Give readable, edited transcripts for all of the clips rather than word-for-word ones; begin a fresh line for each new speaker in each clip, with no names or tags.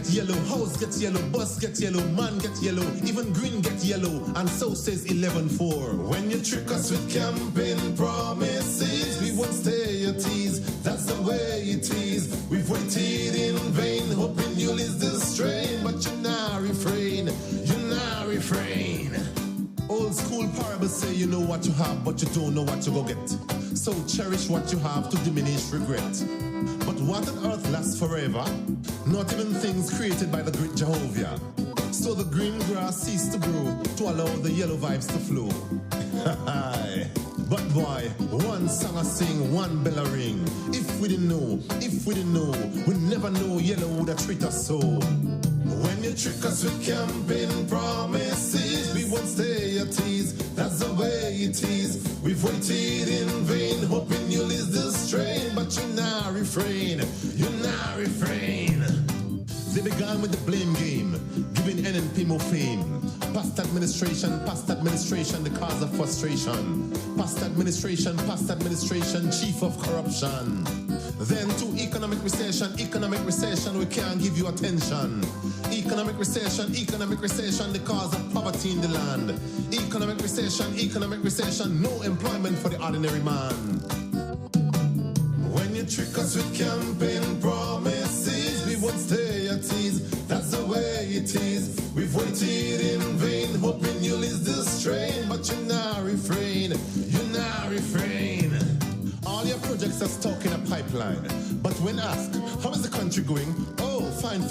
get yellow, house get yellow, bus get yellow, man get yellow, even green get yellow, and so says 11-4. When you trick us with campaign promises, we won't stay at ease, that's the way it is. We've waited in vain, hoping you'll ease the strain, but you now refrain, Old school parables say you know what you have, but you don't know what you go get. So cherish what you have to diminish regret. But what on earth lasts forever? Not even things created by the great Jehovah. So the green grass ceased to grow to allow the yellow vibes to flow. But boy, one song I sing, one bell I ring. If we didn't know, we never know yellow would have treat us so. When you trick us with campaign promises, we won't stay at ease, that's the way it is. We've waited in vain, hoping you'll ease the strain, but you now refrain. They began with the blame game, giving NNP more fame. Past administration, the cause of frustration. Past administration, chief of corruption. Then to economic recession, we can't give you attention. Economic recession, the cause of poverty in the land. Economic recession, no employment for the ordinary man. When you trick us with campaign promises, we won't stay at ease, that's the way it is. We've waited in vain, hoping you'll ease the strain, but you now refrain. All your projects are stuck in a pipeline, but when asked, how is the country going? Oh, fine.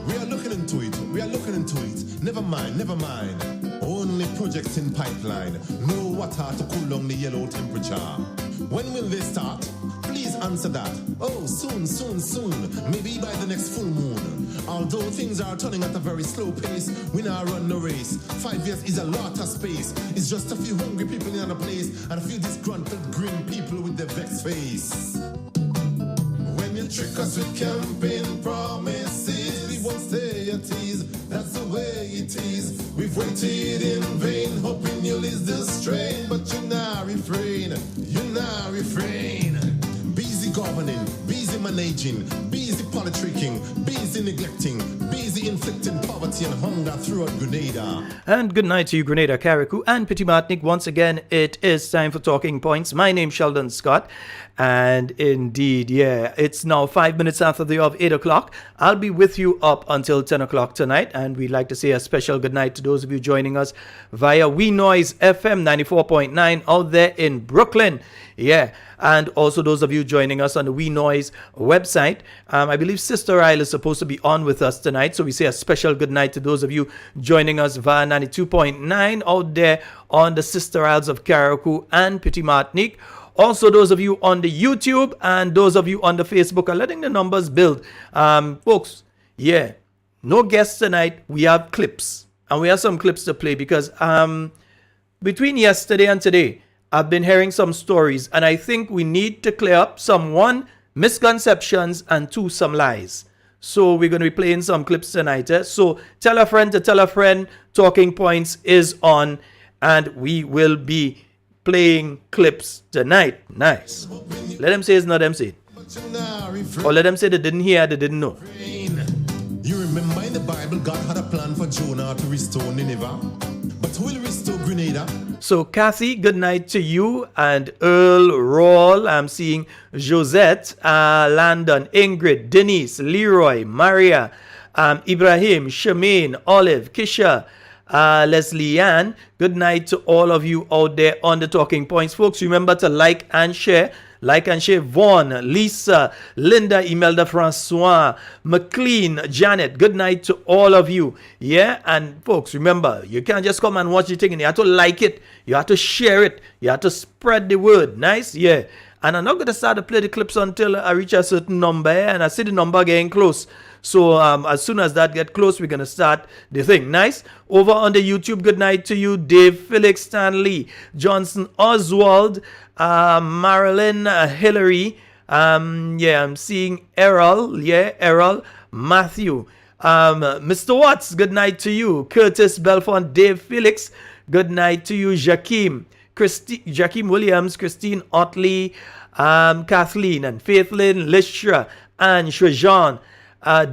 We are looking into it. Never mind. Only projects in pipeline. No water to cool down the yellow temperature. When will they start? Please answer that. Oh, soon. Maybe by the next full moon. Although things are turning at a very slow pace, we now run no race. 5 years is a lot of space. It's just a few hungry people in a place and a few disgruntled grim people with their vexed face. When you trick us with campaign promises, we won't stay at ease, that's the way it is. We've waited in vain, hoping you'll ease the strain, but you now refrain. Busy governing, busy managing, busy politicking, busy neglecting, busy inflicting poverty and hunger throughout Grenada.
And good night to you, Grenada, Carriacou, and Petit Martinique. Once again, it is time for Talking Points. My name's Sheldon Scott, and indeed, it's now 5 minutes after the hour of 8 o'clock. I'll be with you up until 10 o'clock tonight, and we'd like to say a special good night to those of you joining us via We Noise FM 94.9 out there in Brooklyn. And also those of you joining us on the We Noise website. I believe Sister Isle is supposed to be on with us tonight, so we say a special good night to those of you joining us via 92.9 out there on the Sister Isles of Carriacou and Petit Martinique. Also, those of you on the YouTube and those of you on the Facebook are letting the numbers build. Folks, no guests tonight. We have clips, and we have some clips to play because between yesterday and today, I've been hearing some stories, and I think we need to clear up some, 1, misconceptions, and 2, some lies. So we're going to be playing some clips tonight. So tell a friend to tell a friend. Talking Points is on, and we will be playing clips tonight. Nice. Let them say it's not them say it. Or let them say they didn't hear, they didn't know.
You remember in the Bible, God had a plan for Jonah to restore Nineveh. But who will restore Grenada?
So, Kathy, good night to you. And Earl, Rawl, I'm seeing Josette, Landon, Ingrid, Denise, Leroy, Maria, Ibrahim, Shemaine, Olive, Kisha, Leslie Ann. Good night to all of you out there on the Talking Points. Folks, remember to like and share. Vaughn, Lisa, Linda, Imelda, Francois, McLean, Janet. Good night to all of you. And folks, remember, you can't just come and watch the thing. You have to like it. You have to share it. You have to spread the word. Nice? And I'm not going to start to play the clips until I reach a certain number. And I see the number getting close. So as soon as that gets close, we're going to start the thing. Nice? Over on the YouTube, good night to you. Dave, Felix, Stanley, Johnson, Oswald, Marilyn, Hillary. I'm seeing Errol. Errol, Matthew. Mr. Watts, good night to you. Curtis, Belfont, Dave, Felix, good night to you. Jakeem Williams, Christine Otley, Kathleen and Faithlyn, Lishra, and Shrajan.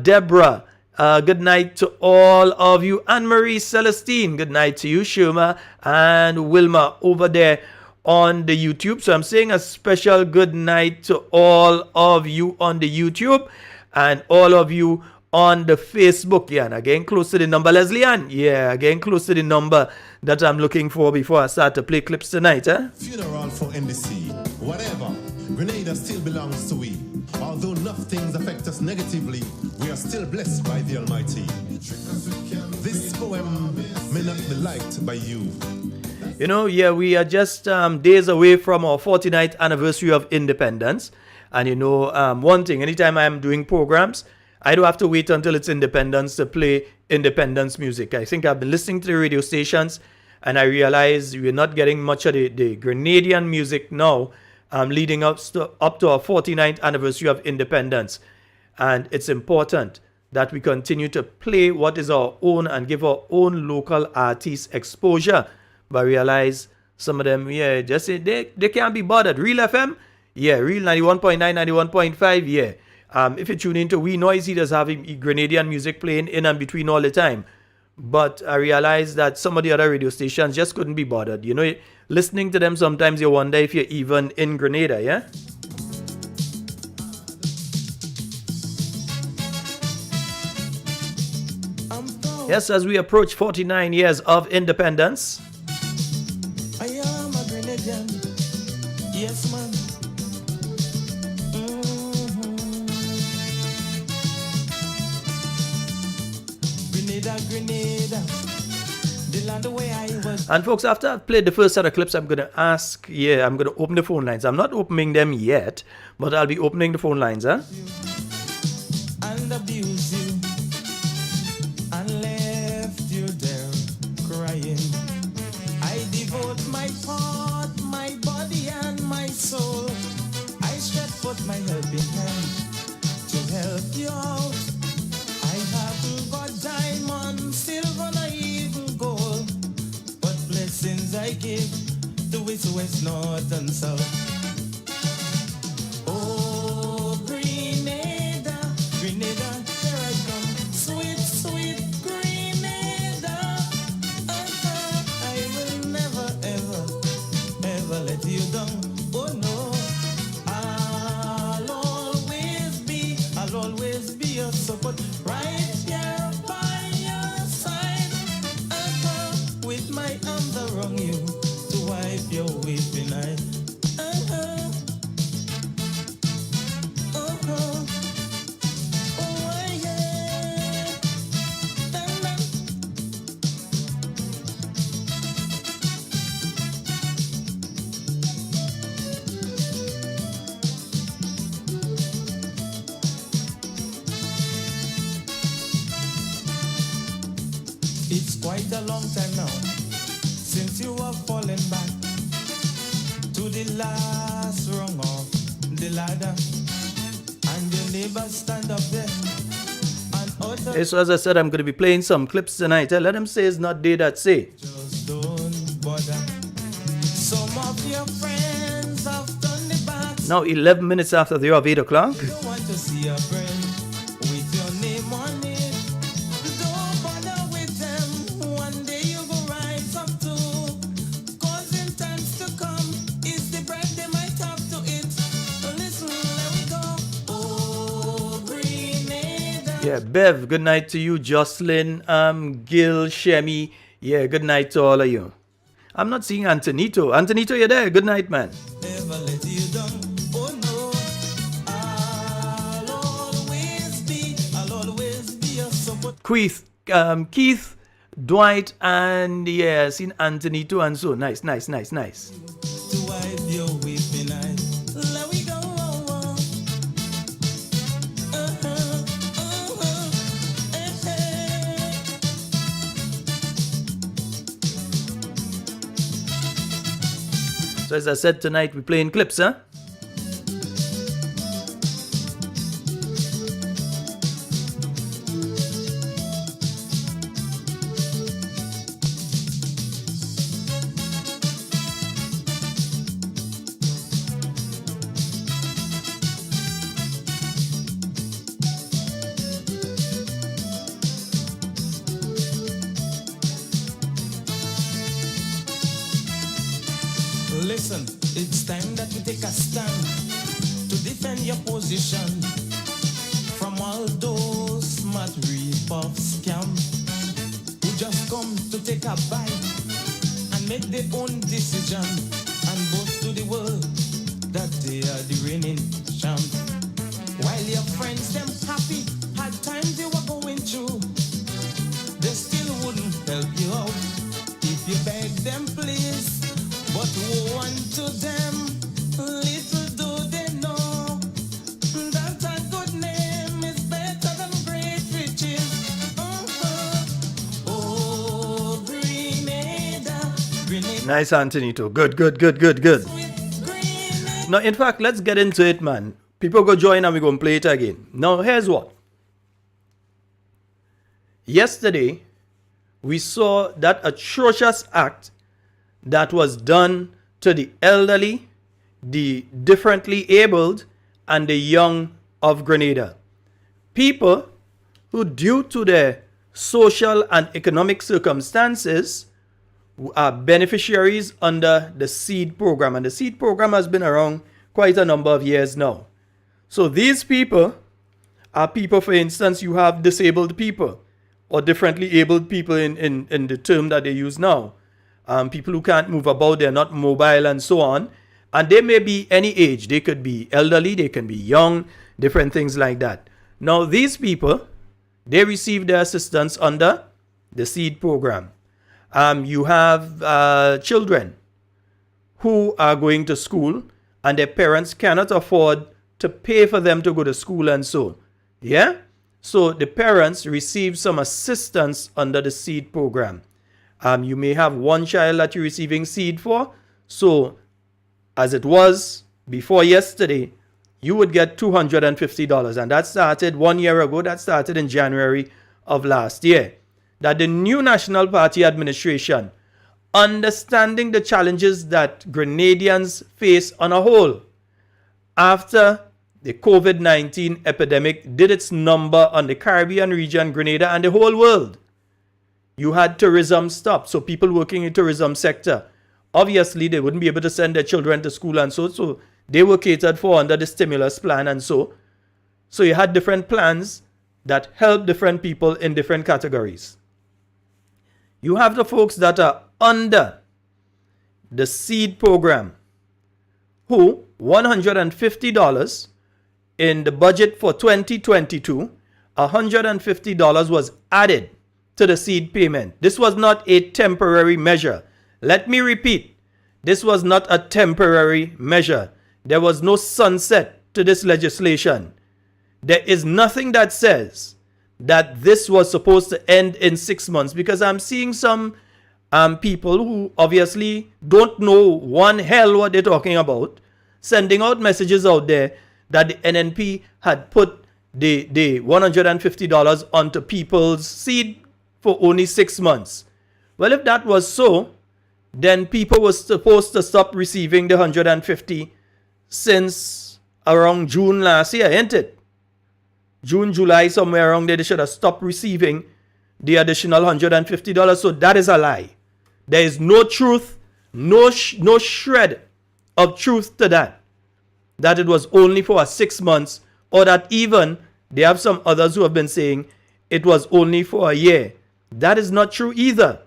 Deborah, Good night to all of you. Anne-Marie Celestine, good night to you. Shuma and Wilma over there on the YouTube. So I'm saying a special good night to all of you on the YouTube and all of you on the Facebook. Yeah, and again, close to the number, Leslie Ann. Yeah, again, close to the number that I'm looking for before I start to play clips tonight.
Funeral for NDC, whatever. Grenada still belongs to we. Although enough things affect us negatively, we are still blessed by the Almighty. This poem may not be liked by you.
You know, yeah, we are just days away from our 49th anniversary of independence. And you know, one thing, anytime I'm doing programs, I don't have to wait until it's independence to play independence music. I think I've been listening to the radio stations and I realize we're not getting much of the Grenadian music now, leading up to our 49th anniversary of independence. And it's important that we continue to play what is our own and give our own local artists exposure. But I realize some of them, yeah, just say they can't be bothered. Real FM, yeah, Real 91.9, 91.5, yeah. If you tune into We Noise, he does have Grenadian music playing in and between all the time. But I realized that some of the other radio stations just couldn't be bothered. You know, listening to them, sometimes you wonder if you're even in Grenada, yeah? Yes, as we approach 49 years of independence.
I am a Grenadian, yes man. Grenada, the land where I was.
And folks, after I've played the first set of clips, I'm going to I'm going to open the phone lines. I'm not opening them yet, but I'll be opening the phone lines, huh?
And abuse you, and left you there crying. I devote my part, my body and my soul. I stretch forth my helping hand to help you out. I haven't got diamond, silver, nor even gold, but blessings I give to east, west, north, and south. Oh, Grenada, Grenada, here I come, sweet, sweet Grenada. I will never, ever, ever let you down. Oh no, I'll always be your support. Right here by your side, with my arms around you to wipe your weeping eyes. Oh yeah. It's quite a long time now since you have fallen back to the last rung of the ladder, and your neighbors stand up there and utter.
So as I said, I'm going to be playing some clips tonight. Let them say it's not they that say.
Just don't bother. Some of your friends have done the back.
Now 11 minutes after the hour of 8 o'clock.
You don't want to see a friend with your name on it. Don't bother with them. One day you go rise up too. 'Cause in times to come is the bread they might have to eat. So listen, let me go. Oh, Grenada.
Yeah, Bev, good night to you. Jocelyn, Gil, Shemi. Yeah, good night to all of you. I'm not seeing Antonito. Antonito, you're there. Good night, man.
Never let you down. Oh no, I'll always be your support.
Keith, Dwight, and yeah, seen Antonito and so. Nice.
To wipe your weeping eyes. Let we go.
So as I said, tonight we're playing clips, huh?
Listen, it's time that you take a stand to defend your position from all those smart rip-off scams who just come to take a bite and make their own decision and boast to the world that they are the reigning champs. While your friends them happy had times they were going through, they still wouldn't help you out if you beg them please. But woe unto them, little do they know that a good name is better than great riches. Oh, Grenada, Grenada.
Nice, Antonito. Good. Now, in fact, let's get into it, man. People go join and we're going to play it again. Now, here's what. Yesterday, we saw that atrocious act that was done to the elderly, the differently abled, and the young of Grenada. People who, due to their social and economic circumstances, are beneficiaries under the SEED program. And the SEED program has been around quite a number of years now. So these people are people, for instance, you have disabled people or differently abled people in the term that they use now. People who can't move about, they're not mobile and so on. And they may be any age. They could be elderly, they can be young, different things like that. Now these people, they receive their assistance under the SEED program. You have children who are going to school and their parents cannot afford to pay for them to go to school and so. Yeah? So the parents receive some assistance under the SEED program. You may have one child that you're receiving SEED for. So as it was before yesterday, you would get $250. And that started 1 year ago. That started in January of last year. That the new National Party administration, understanding the challenges that Grenadians face on a whole, after the COVID-19 epidemic did its number on the Caribbean region, Grenada, and the whole world. You had tourism stop. So people working in tourism sector, obviously they wouldn't be able to send their children to school and so they were catered for under the stimulus plan and so. So you had different plans that help different people in different categories. You have the folks that are under the SEED program who $150 in the budget for 2022, $150 was added to the SEED payment. This was not a temporary measure. Let me repeat, this was not a temporary measure. There was no sunset to this legislation. There is nothing that says that this was supposed to end in 6 months, because I'm seeing some people who obviously don't know one hell what they're talking about, sending out messages out there that the NNP had put the $150 onto people's SEED for only 6 months. Well, if that was so, then people were supposed to stop receiving the $150 since around June last year, ain't it? June, July, somewhere around there, they should have stopped receiving the additional $150. So that is a lie. There is no truth, no shred of truth to that. That it was only for 6 months, or that even they have some others who have been saying it was only for a year. That is not true either.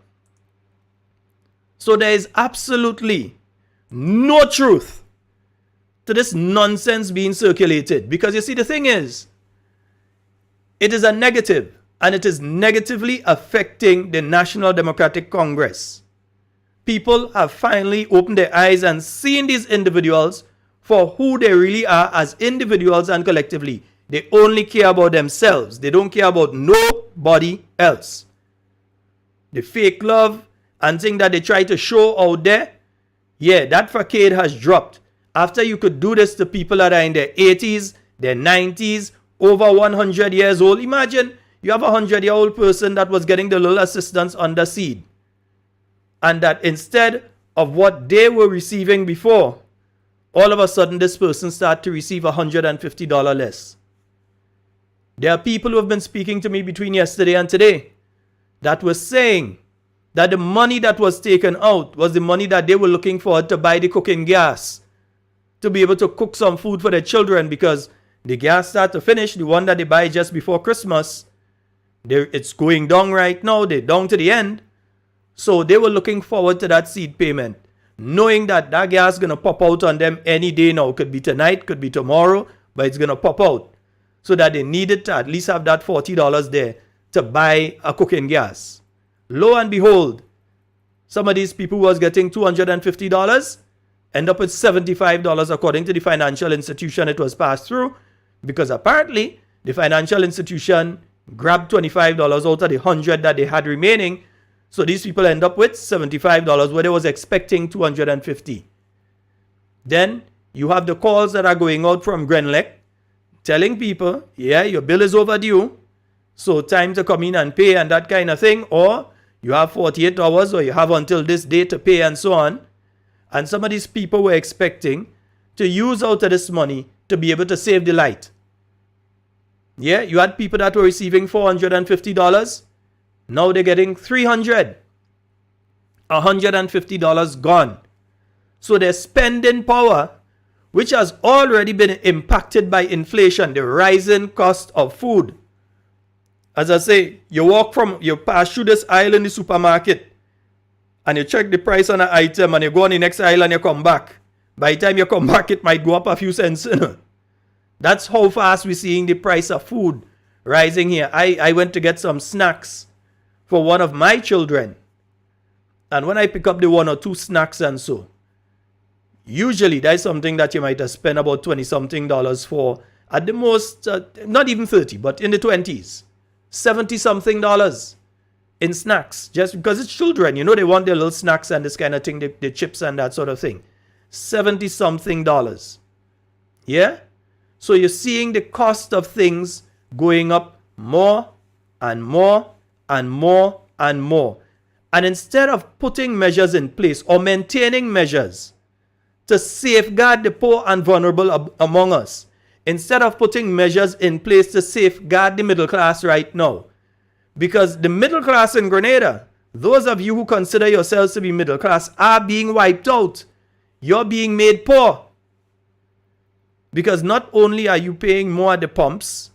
So there is absolutely no truth to this nonsense being circulated. Because you see, the thing is, it is a negative, and it is negatively affecting the National Democratic Congress. People have finally opened their eyes and seen these individuals for who they really are as individuals and collectively. They only care about themselves. They don't care about nobody else. The fake love and thing that they try to show out there, yeah, that facade has dropped. After you could do this to people that are in their 80s, their 90s, over 100 years old. Imagine you have a 100-year-old person that was getting the little assistance under SEED. And that instead of what they were receiving before, all of a sudden this person started to receive $150 less. There are people who have been speaking to me between yesterday and today that were saying that the money that was taken out was the money that they were looking for to buy the cooking gas, to be able to cook some food for their children, because the gas started to finish, the one that they buy just before Christmas, it's going down right now, they're down to the end. So they were looking forward to that seed payment, knowing that gas is going to pop out on them any day now. Could be tonight, could be tomorrow, but it's going to pop out. So that they needed to at least have that $40 there to buy a cooking gas. Lo and behold, some of these people who was getting $250 end up with $75 according to the financial institution it was passed through, because apparently the financial institution grabbed $25 out of the $100 that they had remaining. So these people end up with $75 where they was expecting $250. Then you have the calls that are going out from Grenlec telling people, yeah, your bill is overdue, so time to come in and pay and that kind of thing, or you have 48 hours or you have until this day to pay and so on. And some of these people were expecting to use out of this money to be able to save the light. Yeah, you had people that were receiving $450. Now they're getting $300. $150 gone. So their spending power, which has already been impacted by inflation, the rising cost of food. As I say, you pass through this aisle in the supermarket and you check the price on an item and you go on the next aisle and you come back. By the time you come back, it might go up a few cents. That's how fast we're seeing the price of food rising here. I went to get some snacks for one of my children. And when I pick up the one or two snacks and so, usually that's something that you might have spent about $20-something for. At the most, not even 30, but in the 20s. $70-something in snacks. Just because it's children, they want their little snacks and this kind of thing, the chips and that sort of thing. $70-something. Yeah? So you're seeing the cost of things going up more and more and more and more. And instead of putting measures in place or maintaining measures to safeguard the poor and vulnerable among us, instead of putting measures in place to safeguard the middle class right now, because the middle class in Grenada, those of you who consider yourselves to be middle class, are being wiped out. You're being made poor. Because not only are you paying more at the pumps,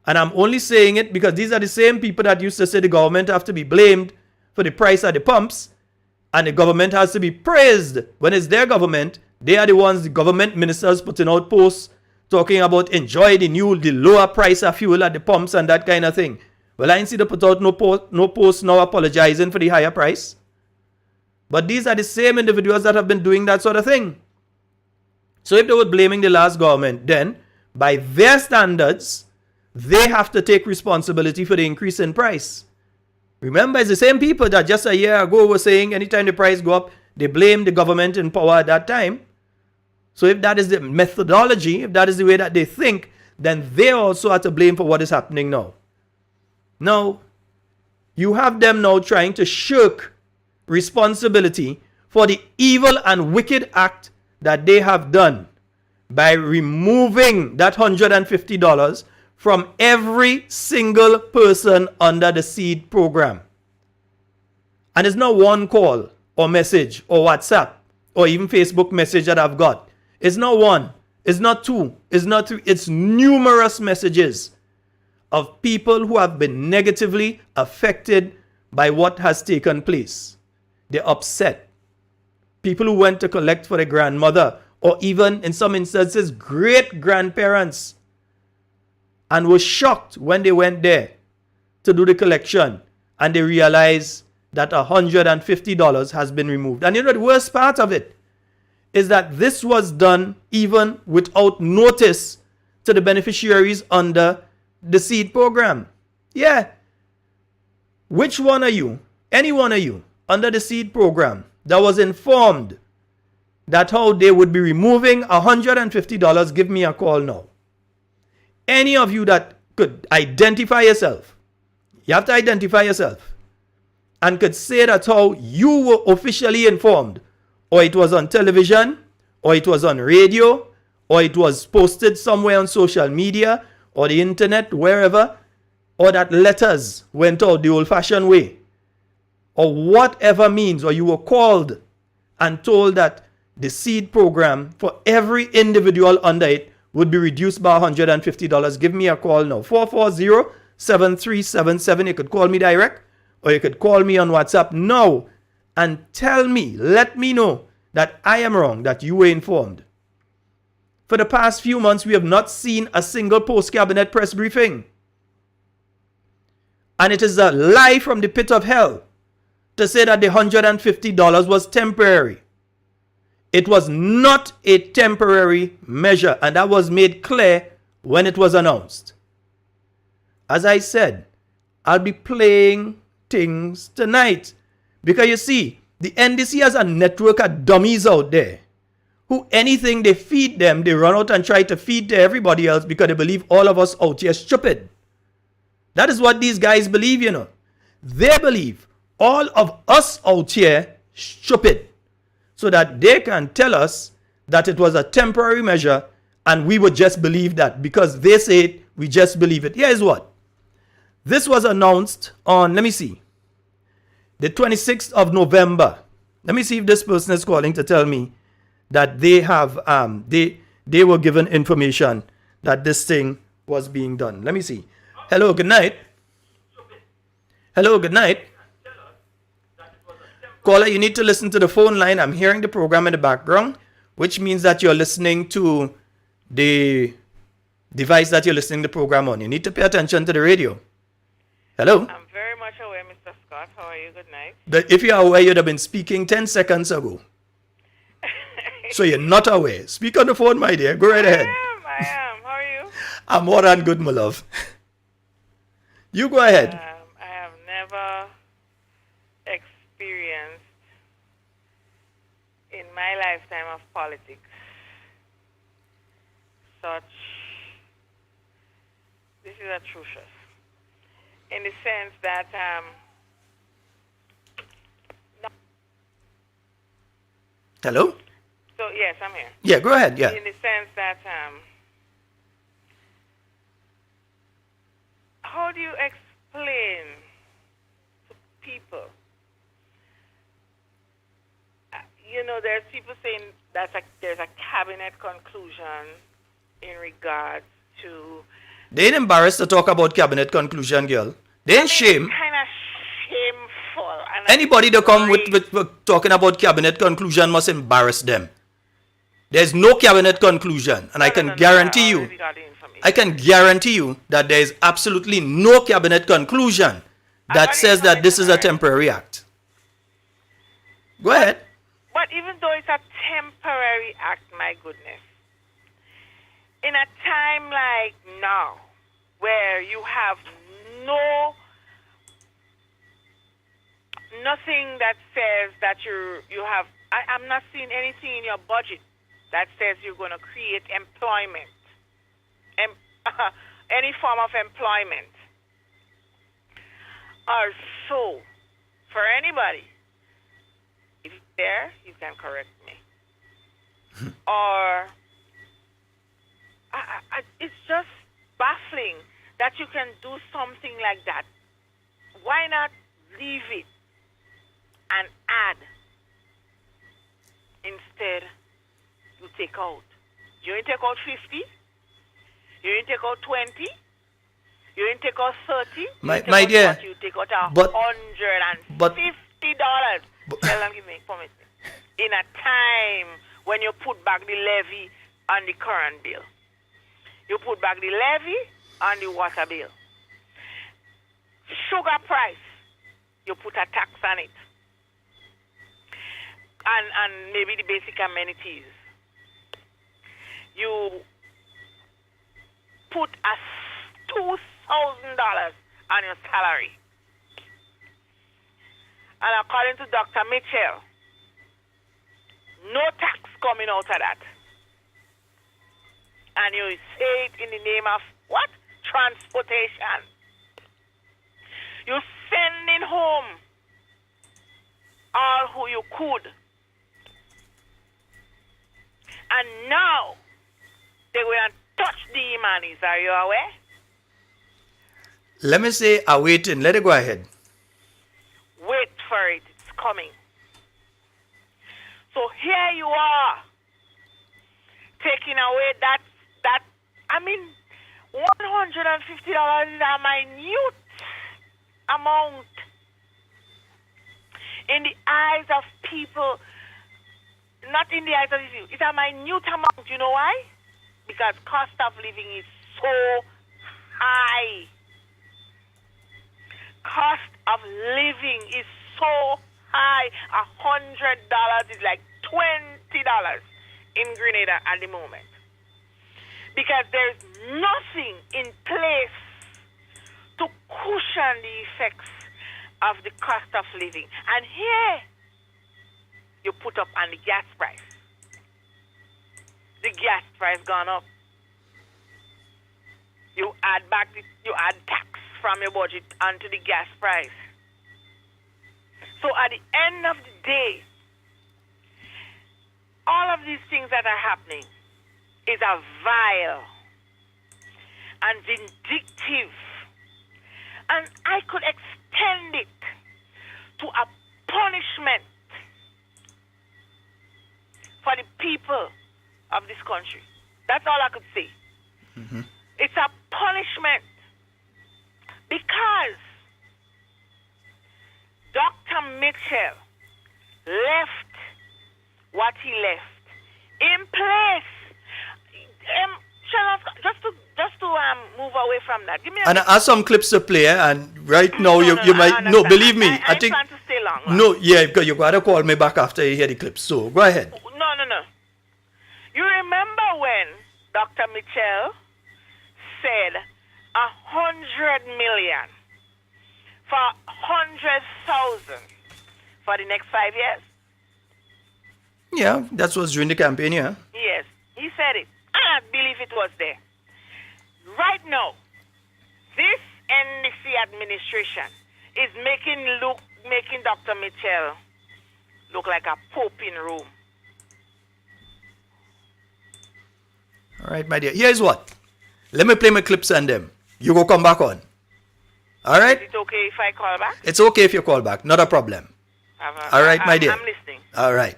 and I'm only saying it because these are the same people that used to say the government have to be blamed for the price at the pumps, and the government has to be praised when it's their government. They are the ones, the government ministers, putting out posts talking about enjoy the lower price of fuel at the pumps and that kind of thing. Well, I ain't see them put out no post now apologizing for the higher price. But these are the same individuals that have been doing that sort of thing. So if they were blaming the last government, then by their standards, they have to take responsibility for the increase in price. Remember, it's the same people that just a year ago were saying anytime the price go up, they blame the government in power at that time. So if that is the methodology, if that is the way that they think, then they also are to blame for what is happening now. Now, you have them now trying to shirk responsibility for the evil and wicked act that they have done by removing that $150 from every single person under the seed program. And it's not one call or message or WhatsApp or even Facebook message that I've got. It's not one, it's not two, it's not three, it's numerous messages of people who have been negatively affected by what has taken place. They're upset. People who went to collect for their grandmother, or even in some instances, great-grandparents, and were shocked when they went there to do the collection, and they realized that $150 has been removed. And the worst part of it is that this was done even without notice to the beneficiaries under the seed program. Yeah. Which one are you? Any one of you under the seed program that was informed that how they would be removing $150, give me a call now. Any of you that could identify yourself, you have to identify yourself, and could say that how you were officially informed, or it was on television, or it was on radio, or it was posted somewhere on social media, or the internet, wherever, or that letters went out the old-fashioned way. or whatever means, or you were called and told that the seed program for every individual under it would be reduced by $150, give me a call now. 440-7377. You could call me direct, or you could call me on WhatsApp now and tell me, let me know that I am wrong, that you were informed. For the past few months, we have not seen a single post-cabinet press briefing. And it is a lie from the pit of hell to say that the $150 was temporary. It was not a temporary measure, and that was made clear when it was announced. As I said, I'll be playing things tonight. Because you see, the NDC has a network of dummies out there who anything they feed them, they run out and try to feed to everybody else because they believe all of us out here stupid. That is what these guys believe, you know. They believe all of us out here stupid, so that they can tell us that it was a temporary measure and we would just believe that because they say it, we just believe it. Here's what. This was announced on, let me see, the 26th of November. Let me see if this person is calling to tell me that they have, they were given information that this thing was being done. Let me see. Hello, good night. Hello, good night. Caller, you need to listen to the phone line. I'm hearing the program in the background, which means that you're listening to the device that you're listening to the program on. You need to pay attention to the radio. Hello?
I'm very much aware, Mr. Scott. How are you? Good night.
If you are aware, you'd have been speaking 10 seconds ago. So you're not aware. Speak on the phone, my dear. Go right ahead.
I am. How are you?
I'm more than good, my love. You go ahead.
I have never experienced in my lifetime of politics such. This is atrocious. In the sense that
Hello?
so yes, I'm here.
Yeah, go ahead. Yeah.
In the sense that how do you explain to people? You know, there's people saying that there's a cabinet conclusion in regards to.
They ain't embarrassed to talk about cabinet conclusion, girl. They ain't shame.
Kind of shameful. And
Anybody that come with talking about cabinet conclusion must embarrass them. There's no cabinet conclusion, and I can guarantee you, I can guarantee you that there is absolutely no cabinet conclusion that says that this is a temporary act. Go ahead.
But even though it's a temporary act, my goodness, in a time like now, where you have nothing that says that you have, I'm not seeing anything in your budget that says you're going to create employment, any form of employment. Or so, for anybody, if it's there, you can correct me. Or, it's just baffling that you can do something like that. Why not leave it and add instead? You take out. You didn't take out 50. You didn't take out 20. You didn't take out 30.
My dear.
You take out $150. Tell them, give me, promise me. In a time when you put back the levy on the current bill. You put back the levy on the water bill. Sugar price, you put a tax on it. And maybe the basic amenities. You put $2,000 on your salary. And according to Dr. Mitchell, no tax coming out of that. And you say it in the name of what? Transportation. You're sending home all who you could. And now, they will touch the Imanis. Are you aware?
Let me say, awaiting. Let it go ahead.
Wait for coming. So here you are, taking away that I mean, $150 is a minute amount in the eyes of people. Not in the eyes of you. It's a minute amount. You know why? Because cost of living is so high. Cost of living is so high. $100 is like $20 in Grenada at the moment. Because there's nothing in place to cushion the effects of the cost of living. And here, you put up on the gas price. The gas price gone up. You add tax from your budget onto the gas price. So at the end of the day, all of these things that are happening is a vile and vindictive. And I could extend it to a punishment for the people of this country. That's all I could say. Mm-hmm. It's a punishment because Dr. Mitchell left what he left in place. Just to move away from that. Give me
and I have some clips to play, and right now you might no believe me. I think
plan to stay long.
No, yeah, because you gotta call me back after you hear the clips. So go ahead.
No. You remember when Dr. Mitchell said 100 million for 100,000 for the next 5 years?
Yeah, that was during the campaign, yeah.
Yes, he said it. I believe it was there. Right now, this NDC administration is making Dr. Mitchell look like a pope in Rome.
All right, my dear. Here's what. Let me play my clips and them. You go come back on. All right?
Is it okay if I call back?
It's okay if you call back. Not a problem. All right, my dear.
I'm listening.
All right.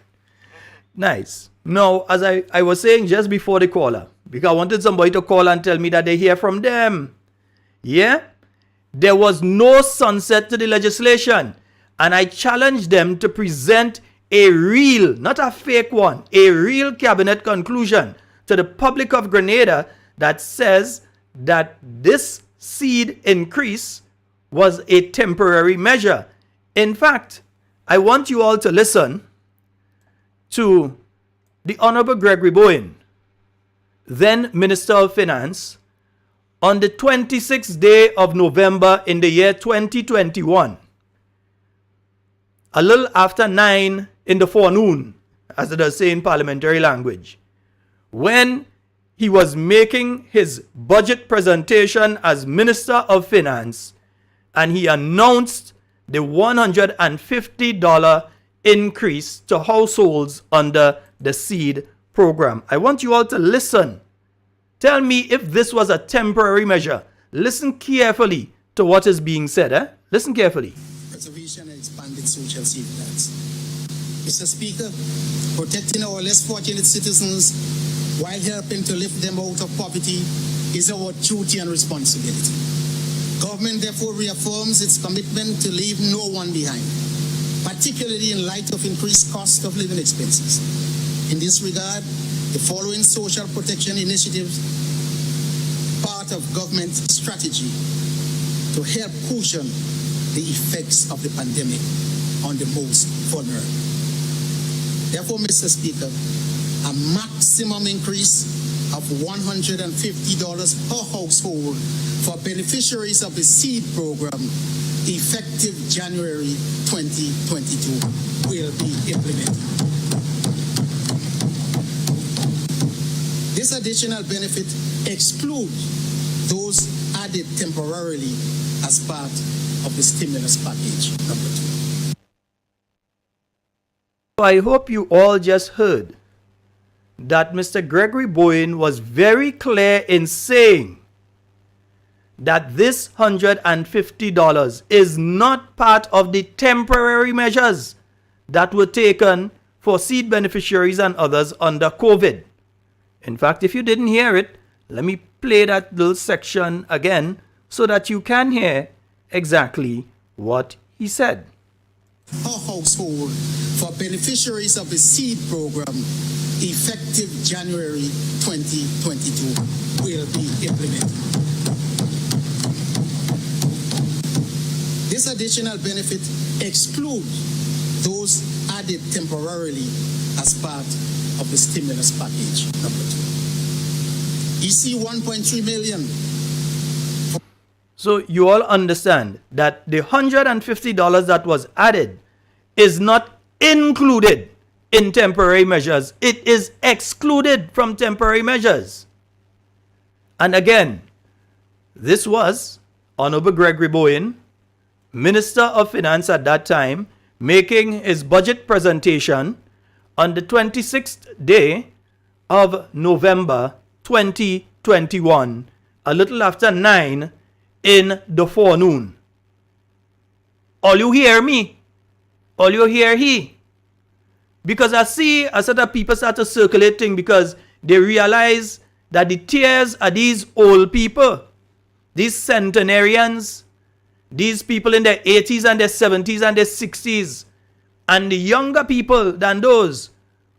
Nice. Now, as I was saying just before the caller, because I wanted somebody to call and tell me that they hear from them. Yeah? There was no sunset to the legislation. And I challenged them to present a real, not a fake one, a real cabinet conclusion to the public of Grenada that says that this seed increase was a temporary measure. In fact, I want you all to listen to the Honorable Gregory Bowen, then Minister of Finance, on the 26th day of November in the year 2021, a little after 9 in the forenoon, as it does say in parliamentary language, when he was making his budget presentation as Minister of Finance, and he announced the $150 increase to households under the seed program. I want you all to listen. Tell me if this was a temporary measure. Listen carefully to what is being said. Listen carefully.
Preservation and expanded social safeguards. Mr. Speaker, protecting our less fortunate citizens while helping to lift them out of poverty is our duty and responsibility. Government therefore reaffirms its commitment to leave no one behind, particularly in light of increased cost of living expenses. In this regard, the following social protection initiatives part of government strategy to help cushion the effects of the pandemic on the most vulnerable. Therefore, Mr. Speaker, a maximum increase of $150 per household for beneficiaries of the seed program effective January 2022 will be implemented. This additional benefit excludes those added temporarily as part of the stimulus package number 2.
I hope you all just heard that Mr. Gregory Bowen was very clear in saying that this $150 is not part of the temporary measures that were taken for seed beneficiaries and others under COVID. In fact, if you didn't hear it, let me play that little section again so that you can hear exactly what he said.
Per household for beneficiaries of the seed program effective January 2022 will be implemented. This additional benefit excludes those added temporarily as part of the stimulus package number 2. You see 1.3 million.
So you all understand that the $150 that was added is not included in temporary measures. It is excluded from temporary measures. And again, this was Honorable Gregory Bowen, Minister of Finance at that time, making his budget presentation on the 26th day of November 2021, a little after 9 in the forenoon. All you hear me? All you hear he? Because I see a set of people start to circulating because they realize that the tears are these old people, these centenarians, these people in their 80s and their 70s and their 60s, and the younger people than those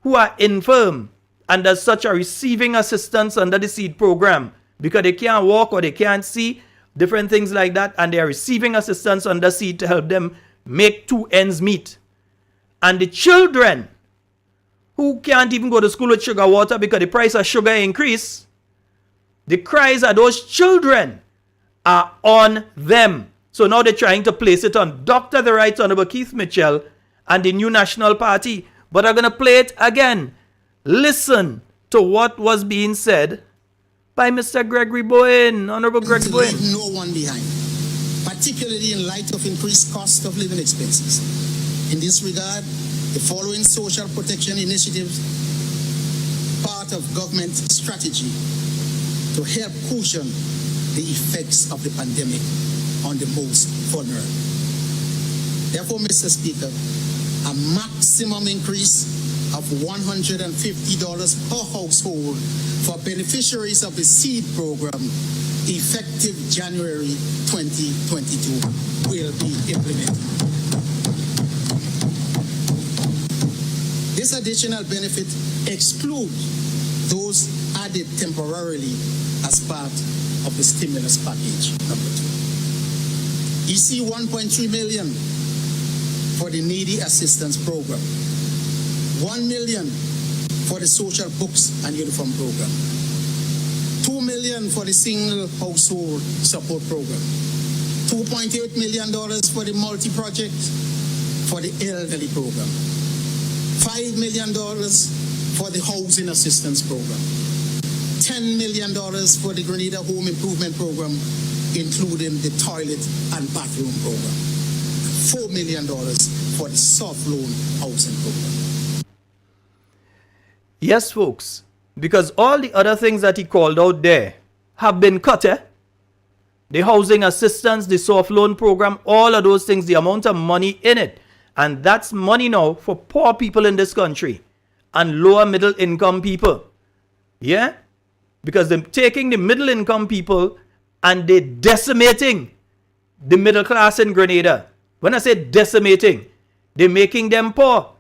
who are infirm and as such are receiving assistance under the seed program because they can't walk or they can't see, different things like that, and they are receiving assistance under seed to help them make two ends meet. And the children who can't even go to school with sugar water because the price of sugar increase, the cries of those children are on them. So now they're trying to place it on Dr. the Right Honorable Keith Mitchell and the New National Party. But I'm going to play it again. Listen to what was being said by Mr. Gregory Bowen, Honorable Gregory Bowen.
Leave no one behind, particularly in light of increased cost of living expenses. In this regard, the following social protection initiatives, part of government strategy to help cushion the effects of the pandemic on the most vulnerable. Therefore, Mr. Speaker, a maximum increase of $150 per household for beneficiaries of the seed program effective January 2022 will be implemented. This additional benefit excludes those added temporarily as part of the stimulus package number 2. You see 1.3 million for the needy assistance program, 1 million for the social books and uniform program, 2 million for the single household support program, $2.8 million for the multi-project for the elderly program, $5 million for the housing assistance program, $10 million for the Grenada Home Improvement Program, including the toilet and bathroom program, $4 million for the soft loan housing program.
Yes, folks, because all the other things that he called out there have been cut, The housing assistance, the soft loan program, all of those things, the amount of money in it. And that's money now for poor people in this country and lower middle income people. Yeah? Because they're taking the middle income people and they're decimating the middle class in Grenada. When I say decimating, they're making them poor.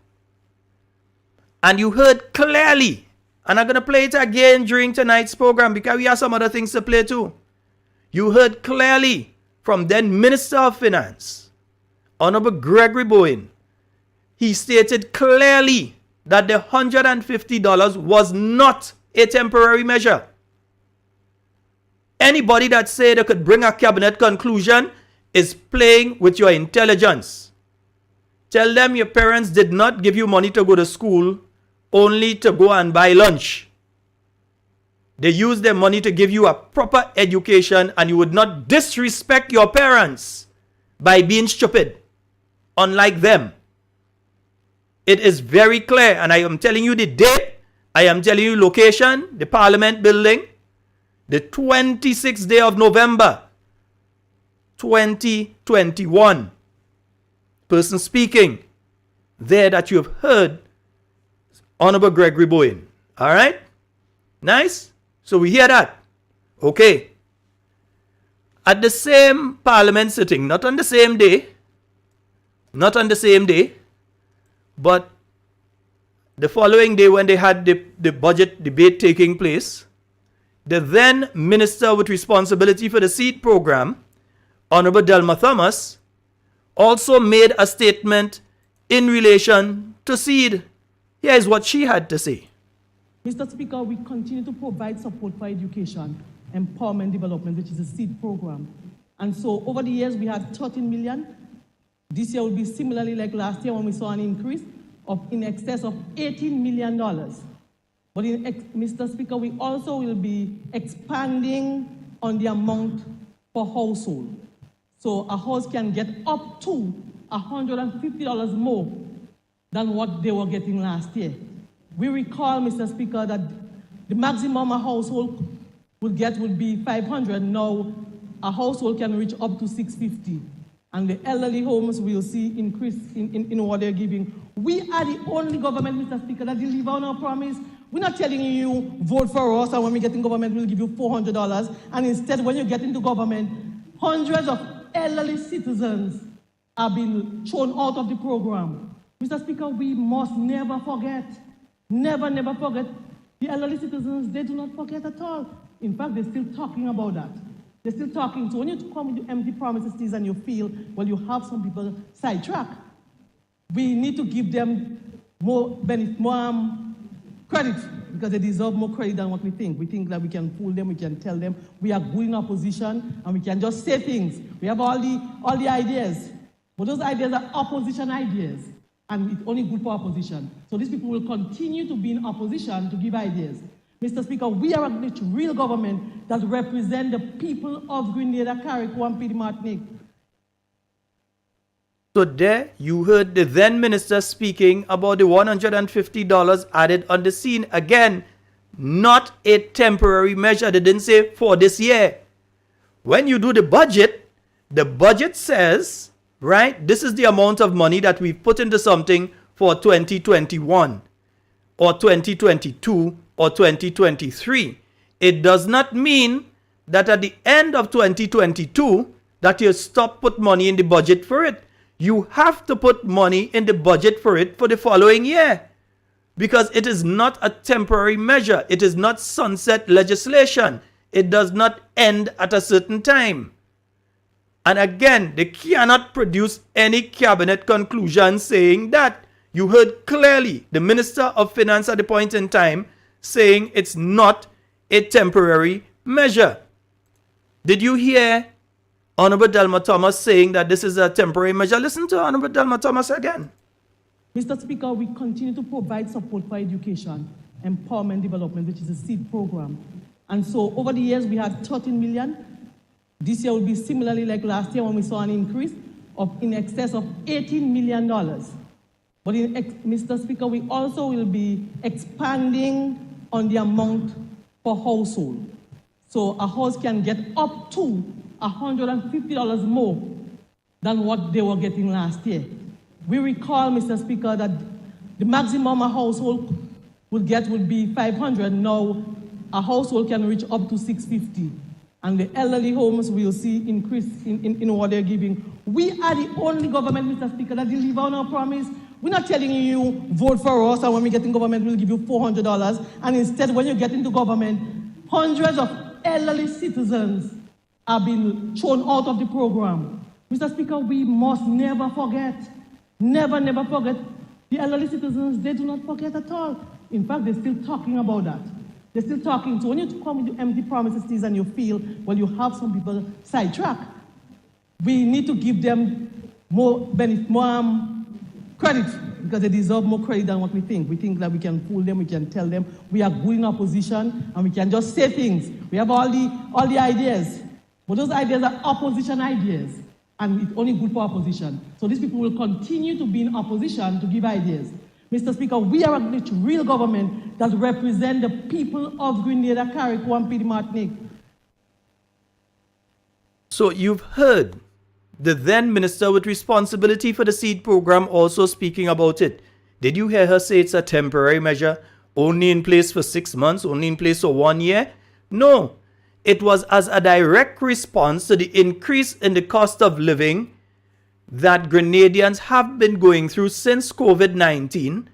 And you heard clearly, and I'm going to play it again during tonight's program because we have some other things to play too. You heard clearly from then Minister of Finance, Honorable Gregory Bowen. He stated clearly that the $150 was not a temporary measure. Anybody that said they could bring a cabinet conclusion is playing with your intelligence. Tell them your parents did not give you money to go to school, only to go and buy lunch. They used their money to give you a proper education, and you would not disrespect your parents by being stupid, unlike them. It is very clear, and I am telling you the date, I am telling you location, the Parliament building, the 26th day of November, 2021. Person speaking, there that you have heard Honorable Gregory Bowen. All right? Nice? So we hear that. Okay. At the same parliament sitting, not on the same day, but the following day when they had the budget debate taking place, the then minister with responsibility for the seed program, Honorable Delma Thomas, also made a statement in relation to seed. Here is what she had to say.
Mr. Speaker, we continue to provide support for education, empowerment development, which is a seed program. And so over the years, we had 13 million. This year will be similarly like last year when we saw an increase of in excess of $18 million. But Mr. Speaker, we also will be expanding on the amount per household. So a house can get up to $150 more than what they were getting last year. We recall, Mr. Speaker, that the maximum a household would get would be $500. Now, a household can reach up to $650. And the elderly homes will see increase in what they're giving. We are the only government, Mr. Speaker, that deliver on our promise. We're not telling you, vote for us, and when we get in government, we'll give you $400. And instead, when you get into government, hundreds of elderly citizens are being thrown out of the program. Mr. Speaker, we must never forget, never forget. The elderly citizens, they do not forget at all. In fact, they're still talking about that. They're still talking. So when you come with empty promises and you feel, well, you have some people sidetracked, we need to give them more credit, because they deserve more credit than what we think. We think that we can fool them, we can tell them we are good in opposition, and we can just say things. We have all the ideas, but those ideas are opposition ideas, and it's only good for opposition. So these people will continue to be in opposition to give ideas. Mr. Speaker, we are a real government that represents the people of Grenada, Carriacou, and Petite Martinique.
So there you heard the then minister speaking about the $150 added on the scene. Again, not a temporary measure. They didn't say for this year. When you do the budget says, right, this is the amount of money that we've put into something for 2021 or 2022 or 2023. It does not mean that at the end of 2022 that you stop put money in the budget for it. You have to put money in the budget for it for the following year, because it is not a temporary measure. It is not sunset legislation. It does not end at a certain time. And again, they cannot produce any cabinet conclusion saying that. You heard clearly the Minister of Finance at the point in time saying it's not a temporary measure. Did you hear Honorable Delma Thomas saying that this is a temporary measure? Listen to Honorable Delma Thomas again.
Mr. Speaker, we continue to provide support for education, empowerment development, which is a seed program. And so over the years, we had 13 million. This year will be similarly like last year when we saw an increase of in excess of $18 million. But Mr. Speaker, we also will be expanding on the amount per household. So a house can get up to $150 more than what they were getting last year. We recall, Mr. Speaker, that the maximum a household would get would be $500. Now, a household can reach up to $650. And the elderly homes will see increase in what they're giving. We are the only government, Mr. Speaker, that deliver on our promise. We're not telling you, vote for us, and when we get in government, we'll give you $400. And instead, when you get into government, hundreds of elderly citizens are being thrown out of the program. Mr. Speaker, we must never forget, never forget. The elderly citizens, they do not forget at all. In fact, they're still talking about that. They're still talking. So when you come with empty promises and you feel, well, you have some people sidetracked, we need to give them more credit, because they deserve more credit than what we think. We think that we can fool them, we can tell them we are good in opposition, and we can just say things. We have all the ideas, but those ideas are opposition ideas, and it's only good for opposition. So these people will continue to be in opposition to give ideas. Mr. Speaker, we are a real government that represents the people of Grenada, Carriacou, and Petite Martinique.
So you've heard the then minister with responsibility for the seed program also speaking about it. Did you hear her say it's a temporary measure, only in place for 6 months, only in place for 1 year? No. It was as a direct response to the increase in the cost of living that Grenadians have been going through since COVID-19,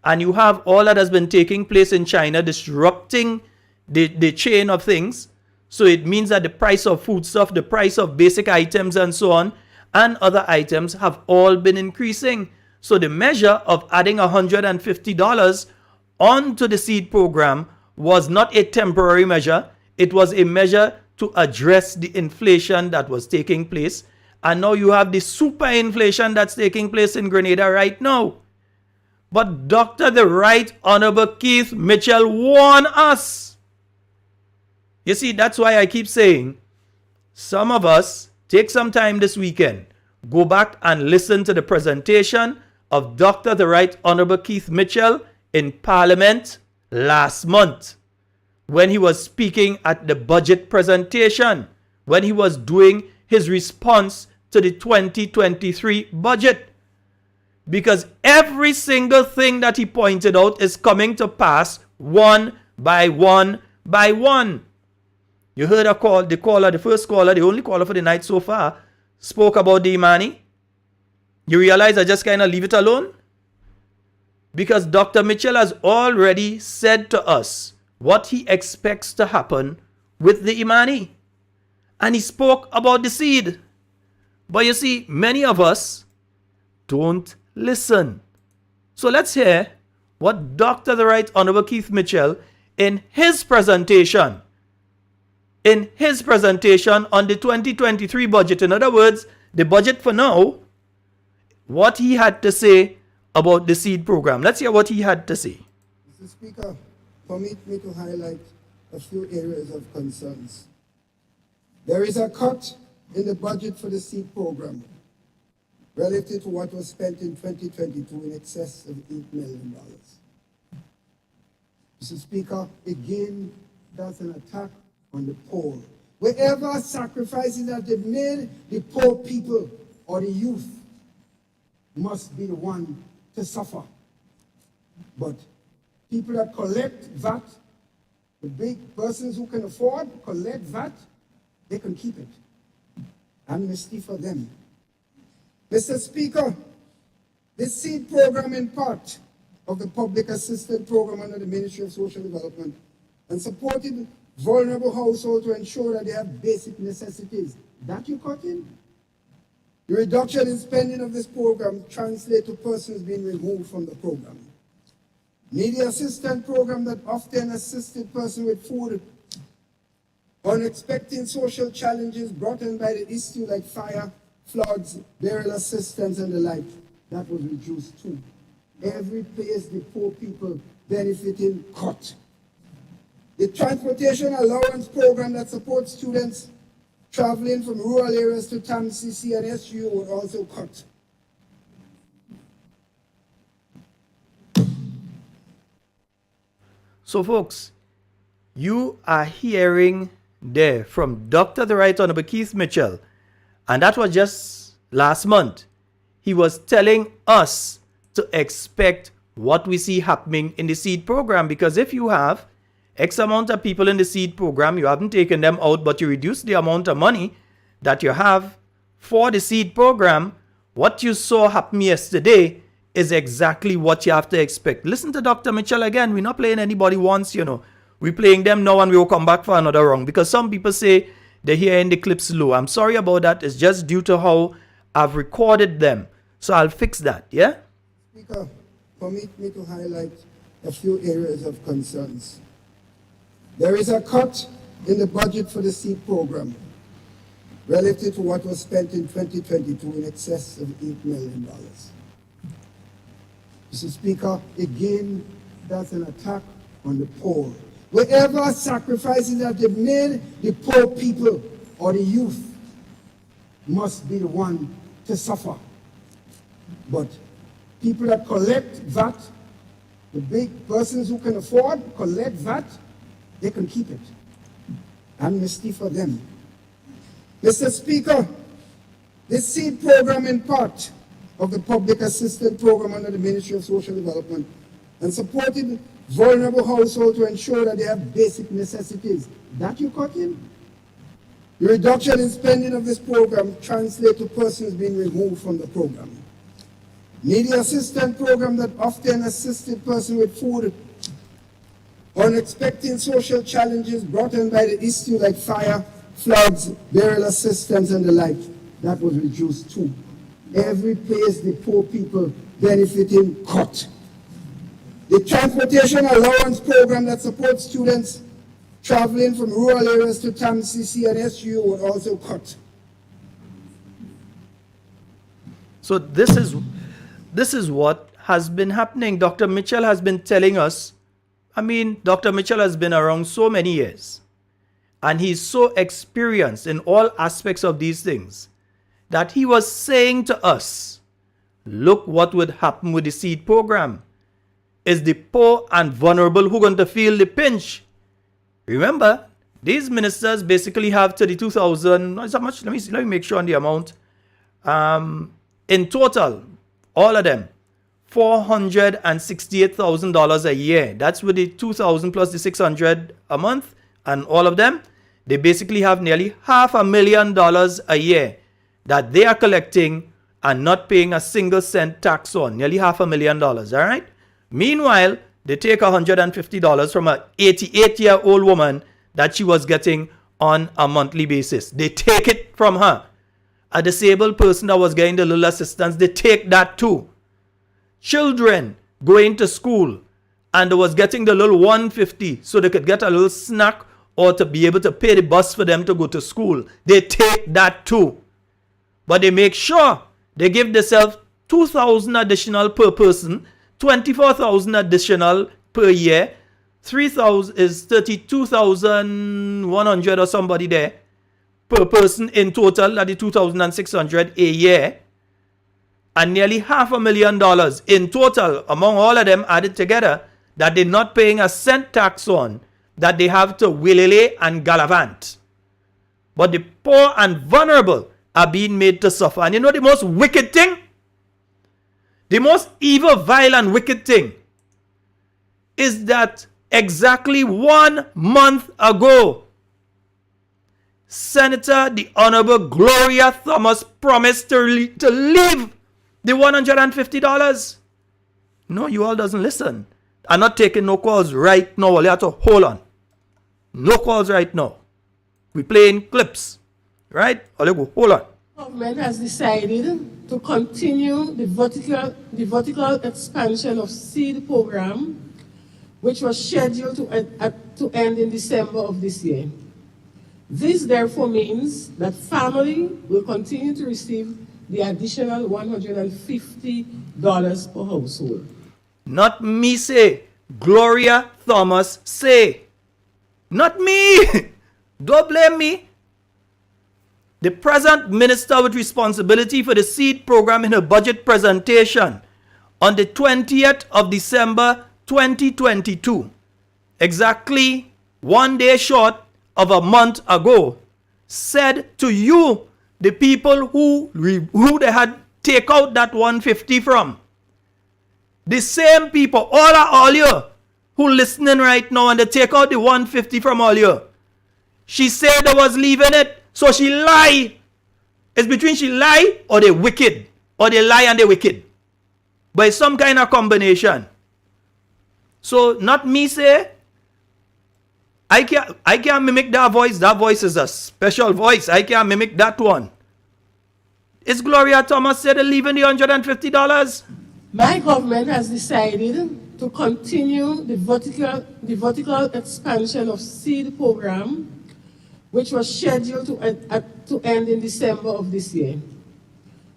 and you have all that has been taking place in China disrupting the chain of things. So it means that the price of foodstuff, the price of basic items and so on, and other items have all been increasing. So the measure of adding $150 onto the seed program was not a temporary measure. It was a measure to address the inflation that was taking place. And now you have the super inflation that's taking place in Grenada right now. But Dr. the Right Honorable Keith Mitchell warned us. You see, that's why I keep saying, some of us take some time this weekend, go back and listen to the presentation of Dr. the Right Honorable Keith Mitchell in Parliament last month, when he was speaking at the budget presentation, when he was doing his response to the 2023 budget. Because every single thing that he pointed out is coming to pass one by one by one. You heard the first caller, the only caller for the night so far, spoke about the Imani. You realize I just kind of leave it alone? Because Dr. Mitchell has already said to us what he expects to happen with the Imani. And he spoke about the seed. But you see, many of us don't listen. So let's hear what Dr. the Right Honorable Keith Mitchell in his presentation on the 2023 budget, in other words, the budget for now, what he had to say about the seed program. Let's hear what he had to say.
Mr. Speaker, permit me to highlight a few areas of concerns. There is a cut in the budget for the seed program relative to what was spent in 2022 in excess of $8 million. Mr. Speaker, again, that's an attack on the poor. Wherever sacrifices have been made, the poor people or the youth must be the one to suffer. But people that collect VAT, the big persons who can afford collect VAT, they can keep it. Amnesty for them. Mr. Speaker, the seed program in part of the public assistance program under the Ministry of Social Development and supported vulnerable households to ensure that they have basic necessities. That you cut in? The reduction in spending of this program translates to persons being removed from the program. Needy assistance program that often assisted persons with food, unexpected social challenges brought in by the issue like fire, floods, burial assistance, and the like, that was reduced too. Every place the poor people benefiting cut. The transportation allowance program that supports students traveling from rural areas to TAMCC and SU was also cut.
So folks, you are hearing there from Dr. the Right Honorable Keith Mitchell, and that was just last month. He was telling us to expect what we see happening in the seed program, because if you have X amount of people in the seed program, you haven't taken them out, but you reduce the amount of money that you have for the seed program, what you saw happen yesterday is exactly what you have to expect. Listen to Dr. Mitchell again. We're not playing anybody once, We're playing them now and we'll come back for another round, because some people say they're hearing the clips low. I'm sorry about that. It's just due to how I've recorded them. So I'll fix that, yeah?
Speaker, permit me to highlight a few areas of concerns. There is a cut in the budget for the seed program relative to what was spent in 2022 in excess of $8 million. Mr. Speaker, again, that's an attack on the poor. Wherever sacrifices have been made, the poor people or the youth must be the one to suffer. But people that collect VAT, the big persons who can afford collect VAT, they can keep it. Amnesty for them. Mr. Speaker, This seed program in part of the public assistance program under the Ministry of Social Development and supported vulnerable households to ensure that they have basic necessities. That you cut in? The reduction in spending of this program translates to persons being removed from the program. Needy assistance program that often assisted persons with food or unexpected social challenges brought on by the issue like fire, floods, burial assistance, and the like. That was reduced too. Every place the poor people benefiting cut. The transportation allowance program that supports students traveling from rural areas to TAMCC and SU was also cut.
So this is what has been happening. Dr. Mitchell has been telling us. I mean, Dr. Mitchell has been around so many years, and he's so experienced in all aspects of these things, that he was saying to us, look what would happen with the seed program. Is the poor and vulnerable who are going to feel the pinch. Remember, these ministers basically have 32,000, how much? Let me make sure on the amount. In total, all of them, $468,000 a year. That's with the 2,000 plus the 600 a month, and all of them, they basically have nearly $500,000 a year that they are collecting and not paying a single cent tax on. Nearly $500,000, all right? Meanwhile, they take $150 from an 88-year-old woman that she was getting on a monthly basis. They take it from her. A disabled person that was getting the little assistance, they take that too. Children going to school and they was getting the little $150 so they could get a little snack or to be able to pay the bus for them to go to school. They take that too. But they make sure they give themselves $2,000 additional per person, $24,000 additional per year. 3,000 is 32,100 or somebody there per person in total, at the 2,600 a year, and nearly $500,000 in total among all of them added together that they're not paying a cent tax on, that they have to willily and gallivant. But the poor and vulnerable are being made to suffer. And you know the most wicked thing? The most evil, vile, and wicked thing is that exactly 1 month ago, Senator, the Honorable Gloria Thomas promised to leave the $150. No, you all doesn't listen. I'm not taking no calls right now. You have to hold on. No calls right now. We playing clips. Right? Hold on.
Government has decided to continue the vertical expansion of seed program, which was scheduled to end in December of this year. This therefore means that family will continue to receive the additional $150 per household.
Not me say, Gloria Thomas say. Not me. Don't blame me. The present minister with responsibility for the seed program in her budget presentation on the 20th of December 2022, exactly 1 day short of a month ago, said to you, the people who they had take out that 150 from, the same people, all you who listening right now, and they take out the 150 from all you, she said they was leaving it, so she lie. It's between she lie or they wicked, or they lie and they wicked, but it's some kind of combination. So not me say, I can't mimic that voice. That voice is a special voice. I can't mimic that one. Is Gloria Thomas said they're leaving the $150?
My government has decided to continue the vertical expansion of seed program, which was scheduled to end in December of this year.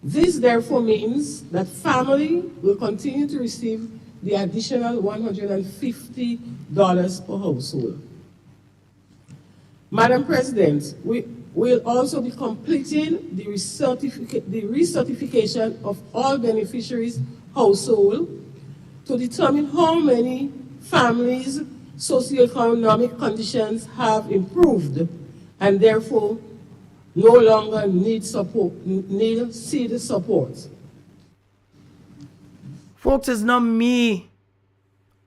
This therefore means that family will continue to receive the additional $150 per household. Madam President, we will also be completing the recertification of all beneficiaries' household to determine how many families' socioeconomic conditions have improved, and therefore no longer need seed support.
Folks, it's not me.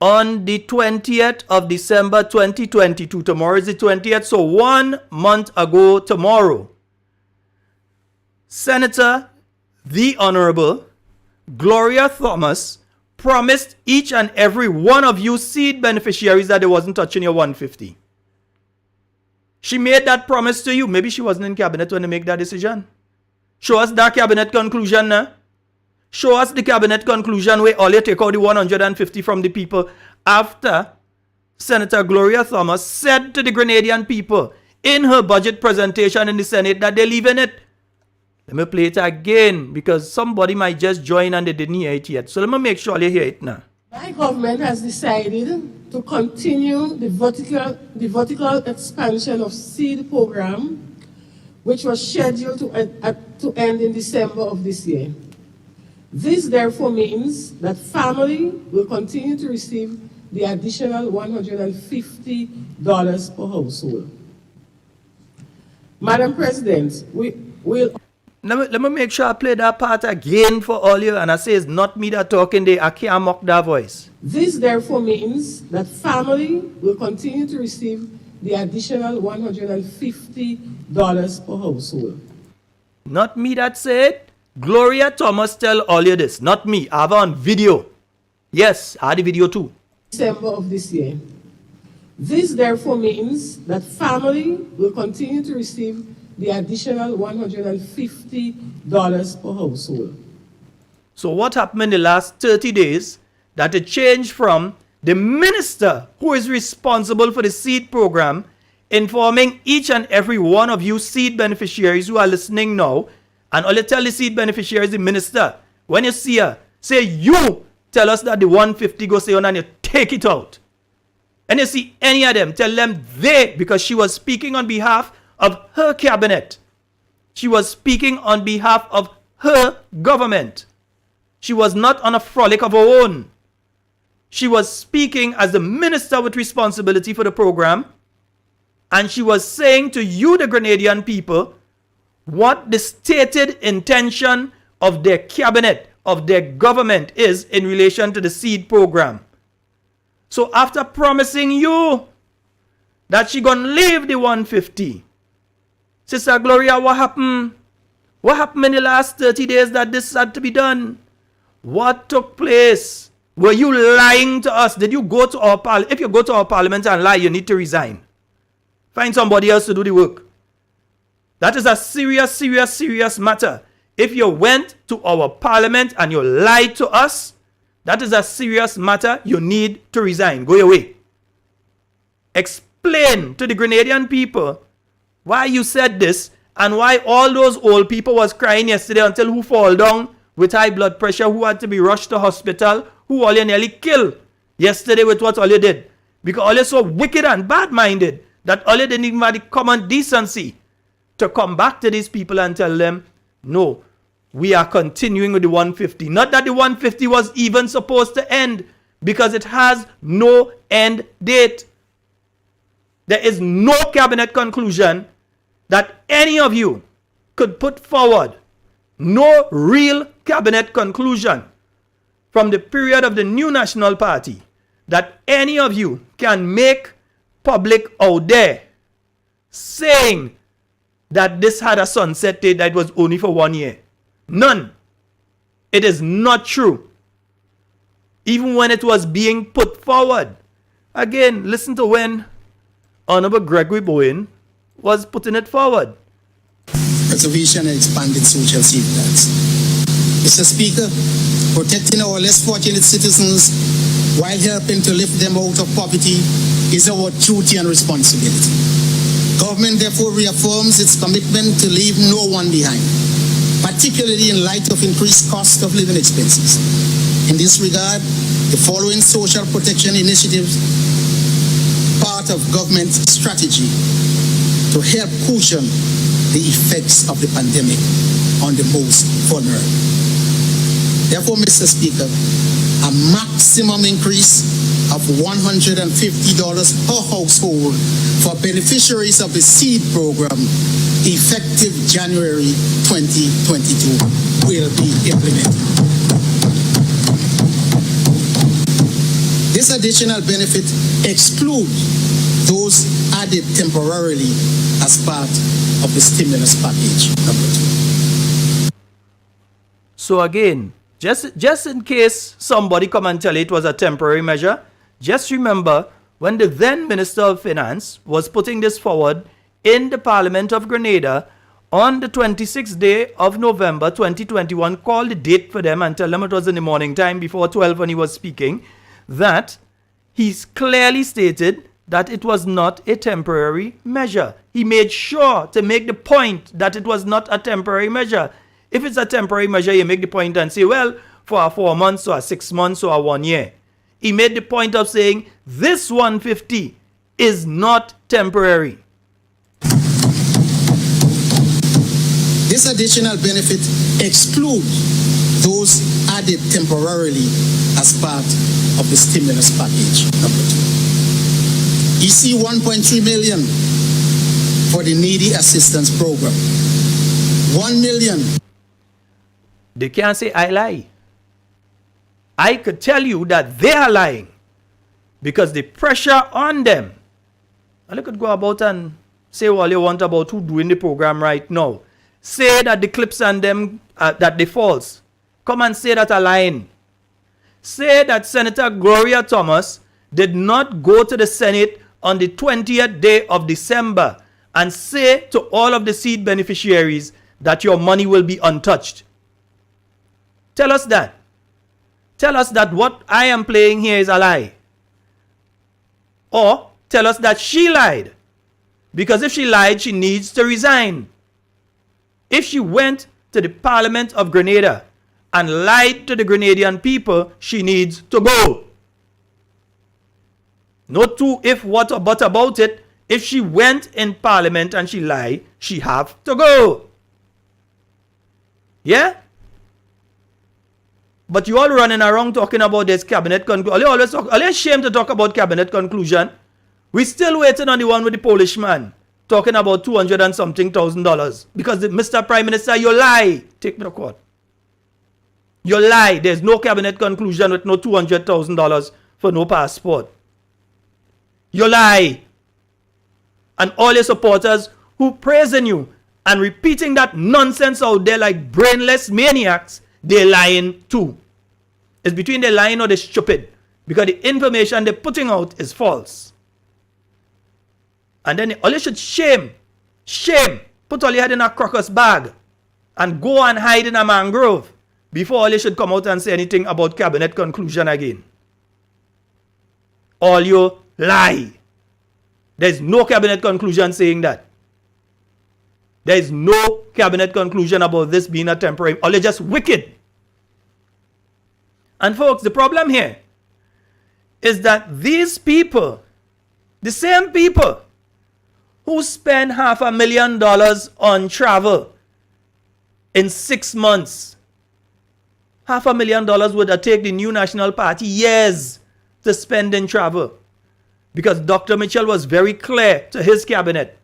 On the 20th of December 2022, tomorrow is the 20th, so 1 month ago tomorrow, Senator the Honorable Gloria Thomas promised each and every one of you seed beneficiaries that they wasn't touching your 150. She made that promise to you. Maybe she wasn't in cabinet when they make that decision. Show us that cabinet conclusion now. Show us the cabinet conclusion where all you take out the 150 from the people after Senator Gloria Thomas said to the Grenadian people in her budget presentation in the Senate that they're leaving it. Let me play it again because somebody might just join and they didn't hear it yet. So let me make sure you hear it now.
My government has decided to continue the vertical expansion of seed program, which was scheduled to end in December of this year. This therefore means that family will continue to receive the additional $150 per household. Madam President, we will...
Let me make sure I play that part again for all you, and I say it's not me that talking there, I can't mock that voice.
This therefore means that family will continue to receive the additional $150 per household.
Not me that said. Gloria Thomas tell all you this, not me. I have on video. Yes, I had the video too.
December of this year. This therefore means that family will continue to receive the additional $150 per household.
So what happened in the last 30 days that it changed from the minister who is responsible for the seed program informing each and every one of you seed beneficiaries who are listening now, and all you tell the seed beneficiaries, the minister, when you see her, say you tell us that the 150 goes on and you take it out. And you see any of them, tell them they, because she was speaking on behalf of her cabinet. She was speaking on behalf of her government. She was not on a frolic of her own. She was speaking as the minister with responsibility for the program. And she was saying to you, the Grenadian people, what the stated intention of their cabinet, of their government is in relation to the seed program. So after promising you that she gonna leave the 150, Sister Gloria, what happened? What happened in the last 30 days that this had to be done? What took place? Were you lying to us? Did you go to our parliament? If you go to our parliament and lie, you need to resign. Find somebody else to do the work. That is a serious, serious, serious matter. If you went to our parliament and you lied to us, that is a serious matter. You need to resign. Go your way. Explain to the Grenadian people why you said this and why all those old people was crying yesterday until who fall down with high blood pressure, who had to be rushed to hospital, who all you nearly killed yesterday with what all you did. Because all you so wicked and bad-minded that all you didn't even have the common decency to come back to these people and tell them, no, we are continuing with the 150. Not that the 150 was even supposed to end, because it has no end date. There is no cabinet conclusion that any of you could put forward. No real cabinet conclusion from the period of the New National Party that any of you can make public out there saying that this had a sunset date that was only for 1 year. None. It is not true. Even when it was being put forward. Again, listen to when Honorable Gregory Bowen was putting it forward.
Preservation and expanded social safeguards. Mr. Speaker, protecting our less fortunate citizens while helping to lift them out of poverty is our duty and responsibility. Government therefore reaffirms its commitment to leave no one behind, particularly in light of increased cost of living expenses. In this regard, the following social protection initiatives part of government strategy to help cushion the effects of the pandemic on the most vulnerable. Therefore, Mr. Speaker, a maximum increase of $150 per household for beneficiaries of the seed program effective January 2022 will be implemented. This additional benefit excludes those added temporarily as part of the stimulus package number 2.
So again, just in case somebody come and tell you it was a temporary measure, just remember when the then Minister of Finance was putting this forward in the Parliament of Grenada on the 26th day of November 2021, called the date for them and tell them it was in the morning time before 12 when he was speaking, that he's clearly stated that it was not a temporary measure. He made sure to make the point that it was not a temporary measure. If it's a temporary measure, you make the point and say, well, for 4 months or 6 months or 1 year. He made the point of saying this 150 is not temporary.
This additional benefit excludes those added temporarily as part of the stimulus package number 2. You see 1.3 million for the needy assistance program. 1 million.
They can't say I lie. I could tell you that they are lying because the pressure on them. And you could go about and say all you want about who doing the program right now. Say that the clips on them, that they false. Come and say that are lying. Say that Senator Gloria Thomas did not go to the Senate on the 20th day of December and say to all of the seed beneficiaries that your money will be untouched. Tell us that. Tell us that what I am playing here is a lie. Or tell us that she lied. Because if she lied, she needs to resign. If she went to the Parliament of Grenada and lied to the Grenadian people, she needs to go. No two if, what, or but about it. If she went in Parliament and she lied, she have to go. Yeah? But you all running around talking about this cabinet conclusion. Are you ashamed to talk about cabinet conclusion? We still waiting on the one with the Polish man talking about $200 and something thousand. Because Mr. Prime Minister, you lie. Take me to court. You lie. There's no cabinet conclusion with no $200,000 for no passport. You lie. And all your supporters who praising you and repeating that nonsense out there like brainless maniacs, they're lying too. It's between the lying or the stupid. Because the information they're putting out is false. And then all you should shame. Put all your head in a crocus bag. And go and hide in a mangrove. Before all you should come out and say anything about cabinet conclusion again. All you lie. There's no cabinet conclusion saying that. There is no cabinet conclusion about this being a temporary. All you're just wicked. And folks, the problem here is that these people, the same people who spend $500,000 on travel in 6 months, $500,000 would have taken the New National Party years to spend in travel. Because Dr. Mitchell was very clear to his cabinet.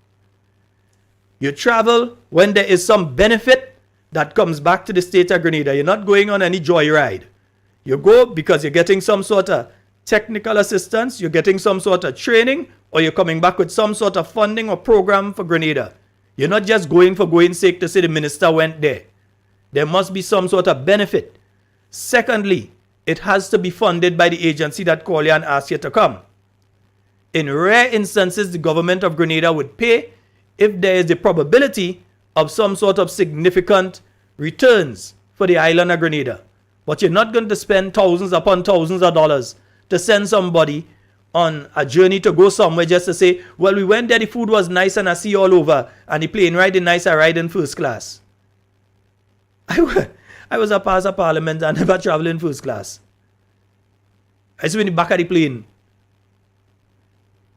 You travel when there is some benefit that comes back to the state of Grenada. You're not going on any joyride. You go because you're getting some sort of technical assistance, you're getting some sort of training, or you're coming back with some sort of funding or program for Grenada. You're not just going for going's sake to say the minister went there. There must be some sort of benefit. Secondly, it has to be funded by the agency that called you and asked you to come. In rare instances, the government of Grenada would pay if there is the probability of some sort of significant returns for the island of Grenada. But you're not going to spend thousands upon thousands of dollars to send somebody on a journey to go somewhere just to say, well, we went there, the food was nice and I see all over, and the plane riding nice, I ride in first class. I was a pass of parliament and never traveled in first class. I was in the back of the plane.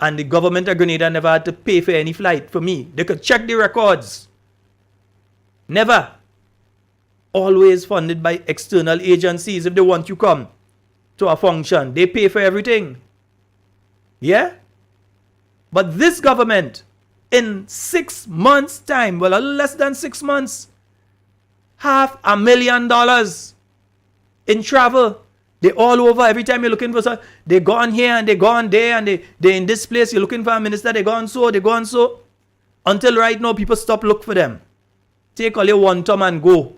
And the government of Grenada never had to pay for any flight for me. They could check the records. Never. Always funded by external agencies. If they want you come to a function, they pay for everything. Yeah? But this government, in 6 months' time, well, a little less than 6 months, $500,000 in travel. They all over. Every time you're looking for something, they gone here and they gone there and they in this place. You're looking for a minister, they gone so. Until right now, people stop look for them. Take all your one tom and go.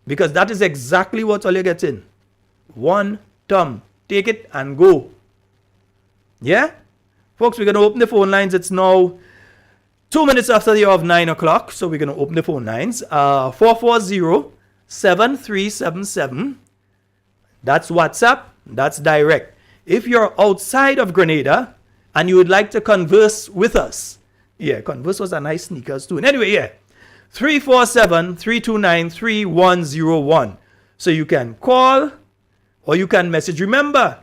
Because that is exactly what all you're getting. One tom. Take it and go. Yeah? Folks, we're going to open the phone lines. It's now 2 minutes after the hour of 9 o'clock. So we're going to open the phone lines. 440-7377. That's WhatsApp. That's direct. If you're outside of Grenada and you would like to converse with us. Yeah, converse was a nice sneakers too. And anyway, yeah. 347-329-3101. So you can call or you can message. Remember,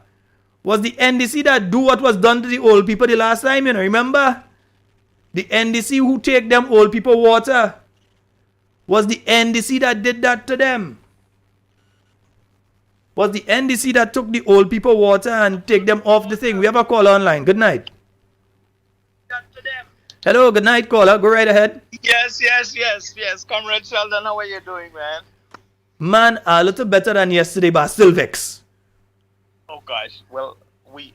was the NDC that do what was done to the old people the last time, you know, remember? The NDC who take them old people water. Was the NDC that did that to them. Was the NDC that took the old people water and take them off the thing. We have a caller online. Good night. Hello, good night, caller. Go right ahead.
Yes. Comrade Sheldon, how are you doing, man?
Man, a little better than yesterday, but still vexed.
Oh gosh, well, we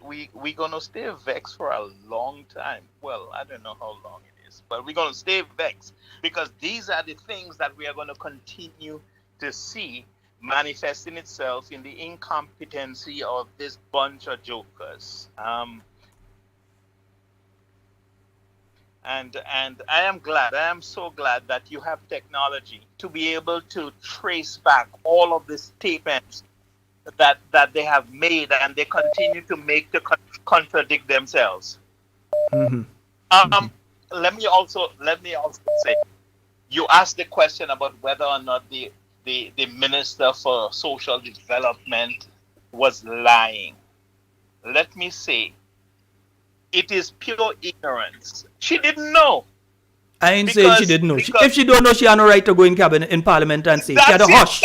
gonna stay vexed for a long time. Well, I don't know how long it is, but we're gonna stay vexed because these are the things that we are gonna continue to see manifesting itself in the incompetency of this bunch of jokers. And I am so glad that you have technology to be able to trace back all of the statements that they have made and they continue to make to contradict themselves.
Mm-hmm.
Let me also say, you asked the question about whether or not the Minister for Social Development was lying. Let me say, it is pure ignorance. She didn't know.
I ain't saying she didn't know. If she don't know, she had no right to go in cabinet, in parliament and say, she had a hush.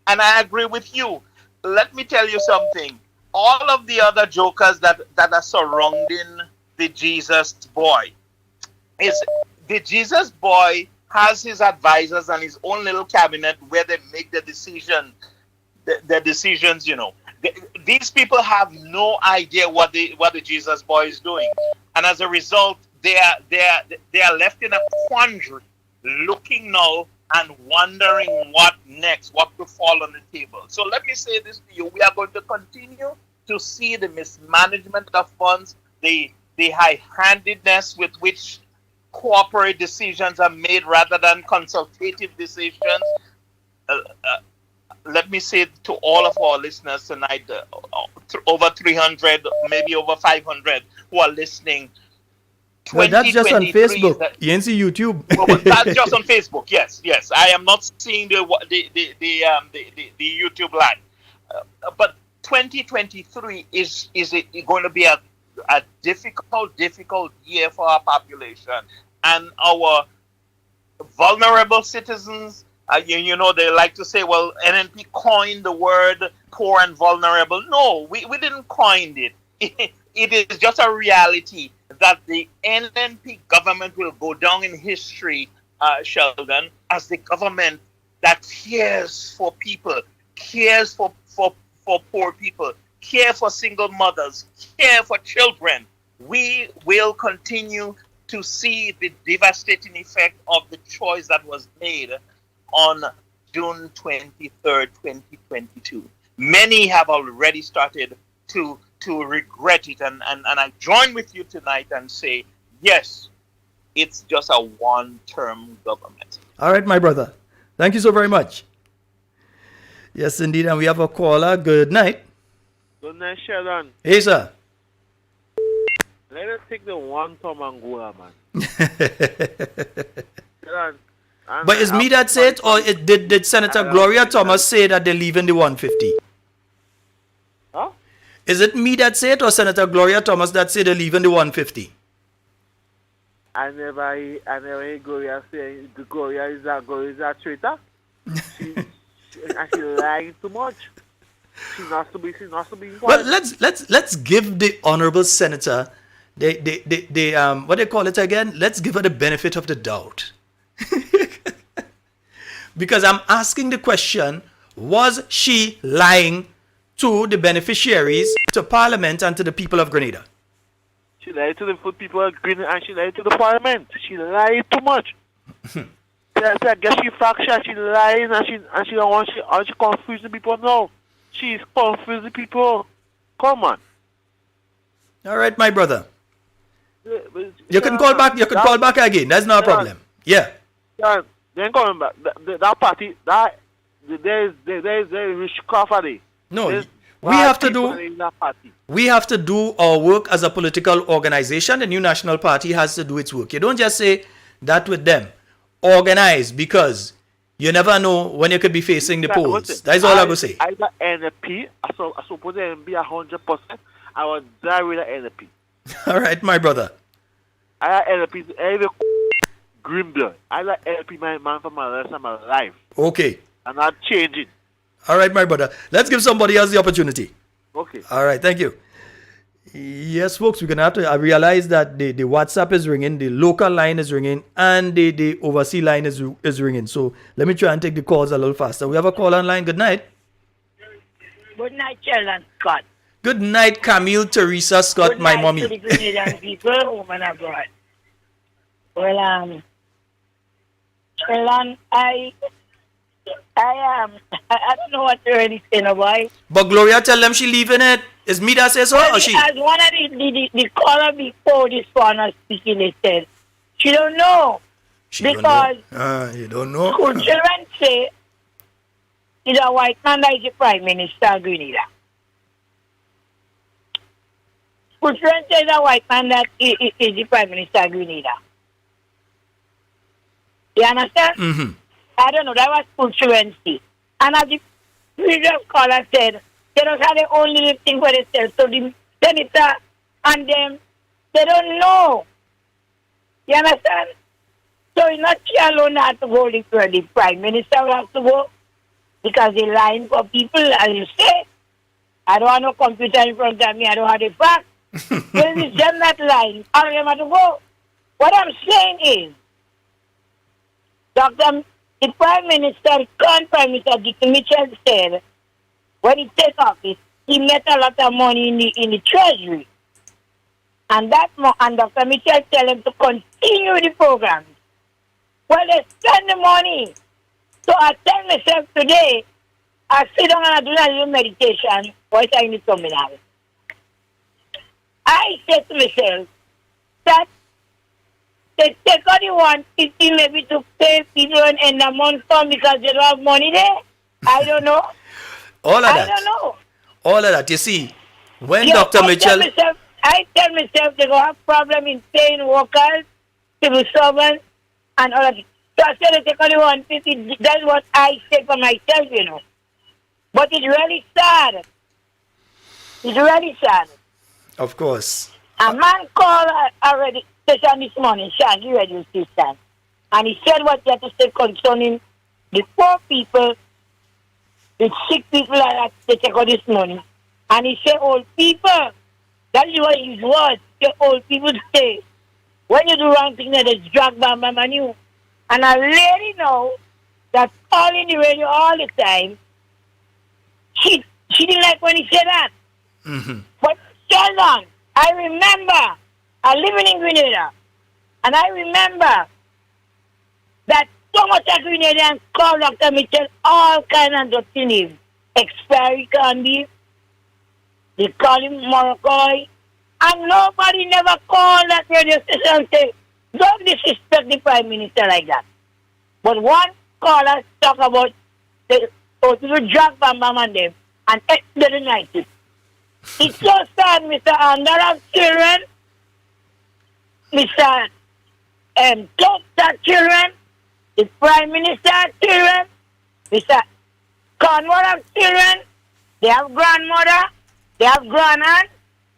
And I agree with you. Let me tell you something. All of the other jokers that are surrounding the Jesus boy, the Jesus boy has his advisors and his own little cabinet where they make the decisions, you know. These people have no idea what the Jesus boy is doing, and as a result, they are left in a quandary, looking now and wondering what next, what will fall on the table. So let me say this to you: we are going to continue to see the mismanagement of funds, the high-handedness with which corporate decisions are made rather than consultative decisions. Let me say to all of our listeners tonight, over 300, maybe over 500 who are listening.
Well, that's just on Facebook. You ain't see YouTube.
Well, that's just on Facebook. Yes. I am not seeing the YouTube live. But 2023 is going to be a difficult year for our population and our vulnerable citizens. You know, they like to say, well, NNP coined the word poor and vulnerable. No, we didn't coin it. It is just a reality that the NNP government will go down in history, Sheldon, as the government that cares for people, cares for poor people, care for single mothers, care for children. We will continue to see the devastating effect of the choice that was made on June 23rd, 2022. Many have already started to regret it, and I join with you tonight and say, yes, it's just a one-term government.
All right, my brother. Thank you so very much. Yes, indeed, and we have a caller. Good night.
Good night, Sheldon.
Hey, sir.
Let us take the one Tom Angola, man. Sheldon,
but is me that said it, or did Senator Gloria Thomas say that they're leaving the 150?
Huh?
Is it me that said it, or Senator Gloria Thomas that said they're leaving the 150?
I never hear Gloria say Gloria is a traitor. She lying too much. She not to be.
Well, let's give the honorable senator the what do you call it again? Let's give her the benefit of the doubt. Because I'm asking the question, was she lying to the beneficiaries, to Parliament, and to the people of Grenada?
She lied to the people of Grenada and she lied to the Parliament. She lied too much. I guess she fractured, she lying and she don't want she confusing people now. She's confusing people. Come on.
All right, my brother. You can call back. You can call back again. That's no problem. Yeah.
Then coming back. That party. There's witchcraft at it.
No, we have to do. We have to do our work as a political organization. The New National Party has to do its work. You don't just say that with them. Organize, because you never know when you could be facing the polls. That's all I will say.
I got NP. I suppose NP 100%. I would die with the NP.
All right, my brother.
I like NP every green blood. I like NP my man for my rest of my life.
Okay.
I'm not changing.
All right, my brother. Let's give somebody else the opportunity.
Okay.
All right, thank you. Yes, folks, we're going to have to. I realize that the WhatsApp is ringing, the local line is ringing, and the overseas line is ringing. So let me try and take the calls a little faster. We have a call online. Good night.
Good night, Sheldon Scott.
Good night, Camille Teresa Scott,
Good
my
night
mommy.
to the Grenadian people, woman abroad. Well, Sheldon, I don't know what to really say about.
But Gloria tell them she leaving it. Is me that says so or she?
As one of the caller before this one was speaking, they said, she don't know. Because
you don't know.
School children say, it's a white man that is the Prime Minister of Grenada. School children say it's a white man that is the Prime Minister of Grenada. You understand?
Mm-hmm.
I don't know, that was school children say. And as the previous caller said, they don't have their own little thing for themselves. So the senator and them, they don't know. You understand? So it's not she alone that have to go, the Prime Minister will have to go. Because they're lying for people, as you say. I don't have no computer in front of me, I don't have the facts. Well, it's them not lying. All of them have to go. What I'm saying is, the Prime Minister, current Prime Minister Dick Mitchell said, when he takes office, he met a lot of money in the Treasury. And Dr. Mitchell tell him to continue the program. Well, they spend the money. So I tell myself today, I sit down and I do a little meditation, voice I need terminal. I say to myself that they take out the 150 maybe to pay people in the month come because they don't have money there. I don't know.
All of that.
I don't know.
All of that. You see, when Dr. Mitchell...
I tell myself they're going to have problem in paying workers, civil servants, and all of it. So I said they take only 150. That's what I say for myself, you know. But it's really sad. It's really sad.
Of course.
A man called already station this morning, Shaggy radio station, and he said what he had to say concerning the poor people, the sick people that they take out this morning. And he said, old people, that is what his words, the old people say. When you do wrong thing, they just drag bam on you. And a lady now that's calling the radio all the time, she didn't like when he said that.
Mm-hmm.
But hold on, I remember I living in Grenada, and I remember that so much of Grenadians call Dr. Mitchell all kinds of things. Expiry can be, they call him Morocco, and nobody never called that radio station and say, don't disrespect the Prime Minister like that. But one caller talk about the people drag Bam Bam on them and expedite the night. It's so sad, Mr. Andara children, Mr. Doctor children, the Prime Minister children, Mr. Cornwall children, they have grandmother, they have grandaunt,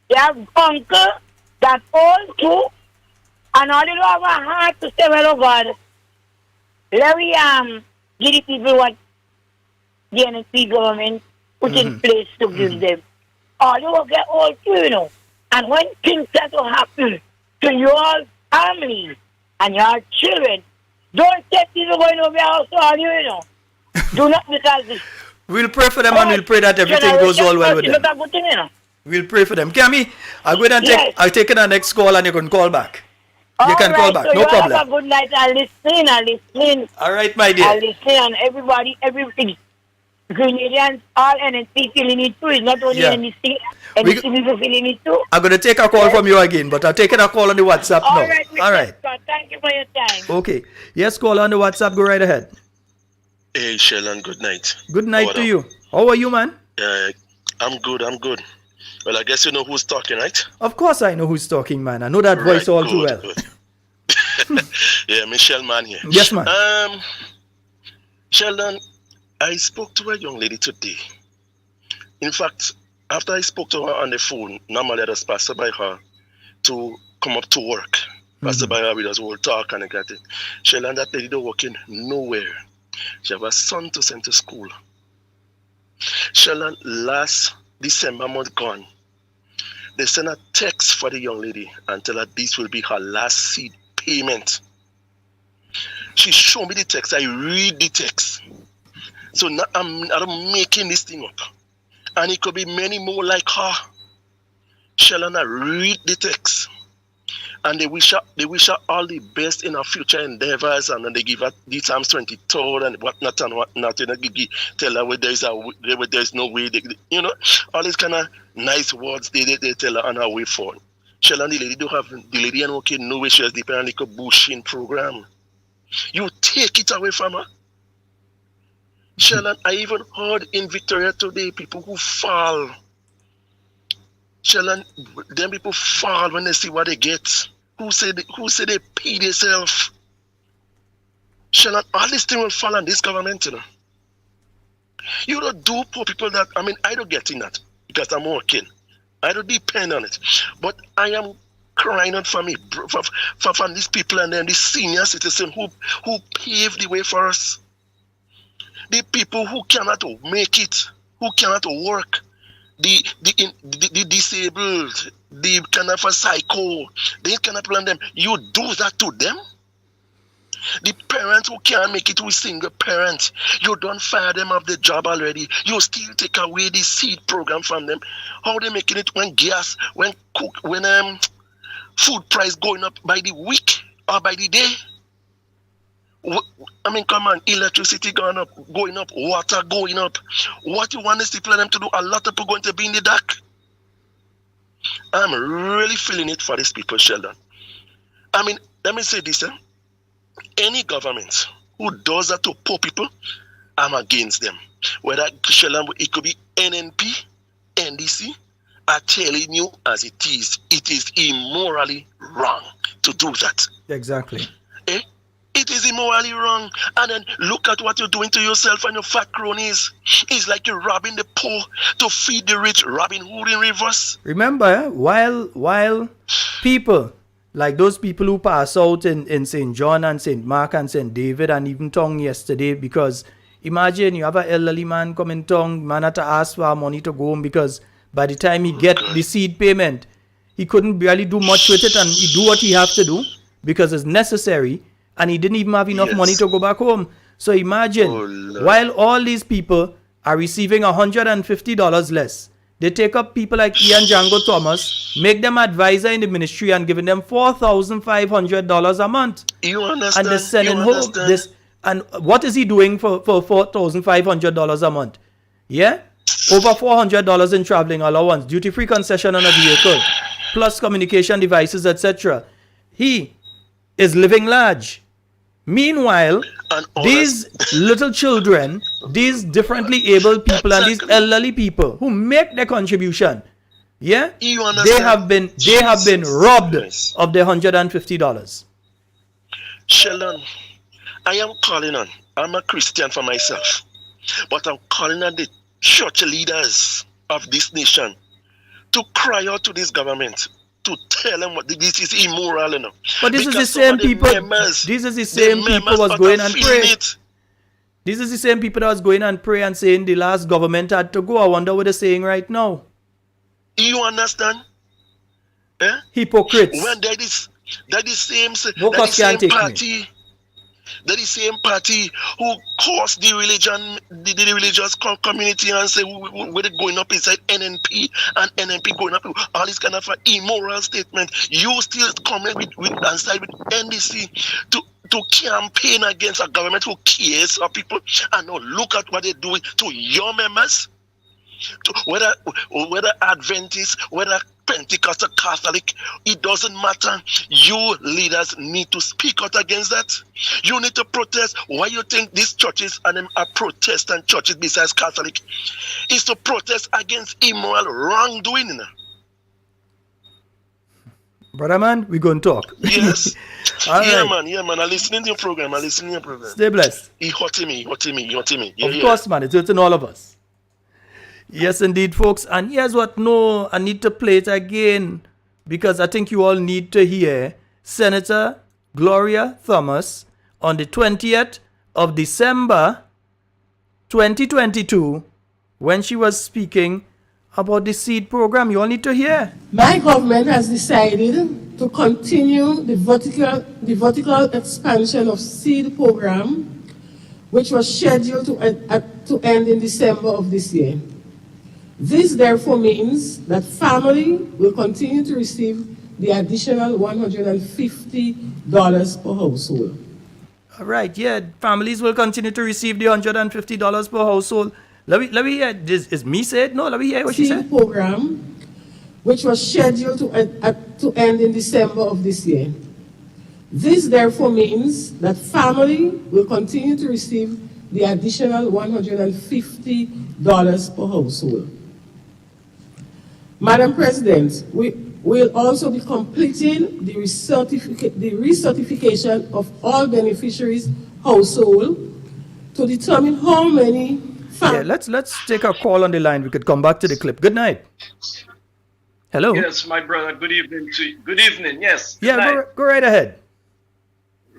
they have uncle, that old too, and all it have a heart to say, well, oh God, let me give the people what the NSP government put in place to give them. Or you will get all too, you know. And when things start to happen to your family and your children, don't take people going over your house on you, you know. Do not, because
we'll pray for them and we'll pray that everything goes all well with them.
Good thing, you know.
We'll pray for them. Kami, I'll go ahead and I'll take the next call and you can call back. You can call back,
so
no problem.
Have a good night and listening.
All right, my dear.
And listening, and everybody, everything. Grenadians, all NNP feeling it too. It's not only NNP people feeling it too.
I'm going to take a call from you again, but I'll take a call on the WhatsApp now.
All right, Scott, thank you for your time.
Okay. Yes, call on the WhatsApp. Go right ahead.
Hey, Sheldon, good night.
Good night to you. How are you, man?
I'm good. Well, I guess you know who's talking, right?
Of course I know who's talking, man. I know that voice all too well.
Yeah, Michelle, man here.
Yes, man.
Sheldon, I spoke to a young lady today. In fact, after I spoke to her on the phone, normally I just pass by her to come up to work. Pass by her, we just will talk and I got it. Sheldon, that lady don't working nowhere. She have a son to send to school. Sheldon, last December month gone, they sent a text for the young lady and tell her this will be her last seed payment. She showed me the text. I read the text. So now I'm making this thing up. And it could be many more like her. Sheldon, I read the text. And they wish her all the best in her future endeavors, and then they give her the times 23rd and whatnot and whatnot. You know, tell her where there's no way. You know, all these kind of nice words they tell her on her way forward. Sheldon, the lady ain't okay no way. She has dependent on like a bushing program. You take it away from her. Sheldon, I even heard in Victoria today people who fall. Sheldon, them people fall when they see what they get. Who say they pay themselves? Sheldon, all this thing will fall on this government, you know. You don't do poor people that, I mean, I don't get in that because I'm working. I don't depend on it. But I am crying out for me, for these people and then the senior citizens who paved the way for us. The people who cannot make it, who cannot work. The disabled, the kind of a psycho, they cannot plan them. You do that to them? The parents who can't make it with single parents, you don't fire them off the job already. You still take away the seed program from them. How they making it when gas, when food price going up by the week or by the day? I mean, come on, electricity going up, water going up. What you want is to plan them to do? A lot of people going to be in the dark. I'm really feeling it for these people, Sheldon. I mean, let me say this, any government who does that to poor people, I'm against them. Whether, Sheldon, it could be NNP, NDC, I'm telling you as it is immorally wrong to do that.
Exactly.
It is immorally wrong. And then look at what you're doing to yourself and your fat cronies. It's like you're robbing the poor to feed the rich, Robin Hood in reverse.
Remember, while people, like those people who pass out in St. John and St. Mark and St. David and even Tong yesterday, because imagine you have an elderly man come in Tong, man had to ask for money to go home because by the time he get the seed payment, he couldn't barely do much with it and he do what he have to do because it's necessary. And he didn't even have enough money to go back home. So imagine, while all these people are receiving $150 less, they take up people like Ian Django Thomas, make them advisor in the ministry and giving them $4,500 a month.
You understand?
And they're sending home this. And what is he doing for $4,500 a month? Yeah? Over $400 in traveling allowance, duty-free concession on a vehicle, plus communication devices, etc. He is living large. Meanwhile, these little children, these differently abled people and these elderly people who make their contribution, yeah, they have been robbed of their $150.
Sheldon, I am calling on. I'm a Christian for myself, but I'm calling on the church leaders of this nation to cry out to this government. To tell them what this is immoral enough.
But this is the same people. These are the same people was going and praying. These are the same people that was going and pray and saying the last government had to go. I wonder what they're saying right now.
You understand? Eh?
Hypocrites.
When that is the same party. That the same party who caused the religious community and say we're going up inside NNP and NNP going up all this kind of immoral statement. You still coming with and side with NDC to campaign against a government who cares for people, and now look at what they do to your members. Whether Adventist, whether Pentecostal, Catholic, it doesn't matter. You leaders need to speak out against that. You need to protest. Why you think these churches and them are Protestant churches besides Catholic? Is to protest against immoral wrongdoing.
Brother man, we're going to talk.
Yes.
Yeah,
right. man. I listen to your program.
Stay blessed.
He hurting me.
Of course, man. It's hurting all of us. Yes, indeed, folks. And here's what, no, I need to play it again because I think you all need to hear Senator Gloria Thomas on the 20th of December 2022 when she was speaking about the seed program. You all need to hear.
My government has decided to continue the vertical expansion of seed program, which was scheduled to end in December of this year. This therefore means that family will continue to receive the additional $150 per household.
All right, yeah, families will continue to receive the $150 per household. Let me hear. Is me said? No, let me hear what she said.
Program, which was scheduled to end in December of this year. This therefore means that family will continue to receive the additional $150 per household. Madam President, we will also be completing the recertification of all beneficiaries' household to determine how many.
Yeah, let's take a call on the line. We could come back to the clip. Good night. Hello.
Yes, my brother. Good evening to you. Good evening. Yes.
Yeah, go right ahead.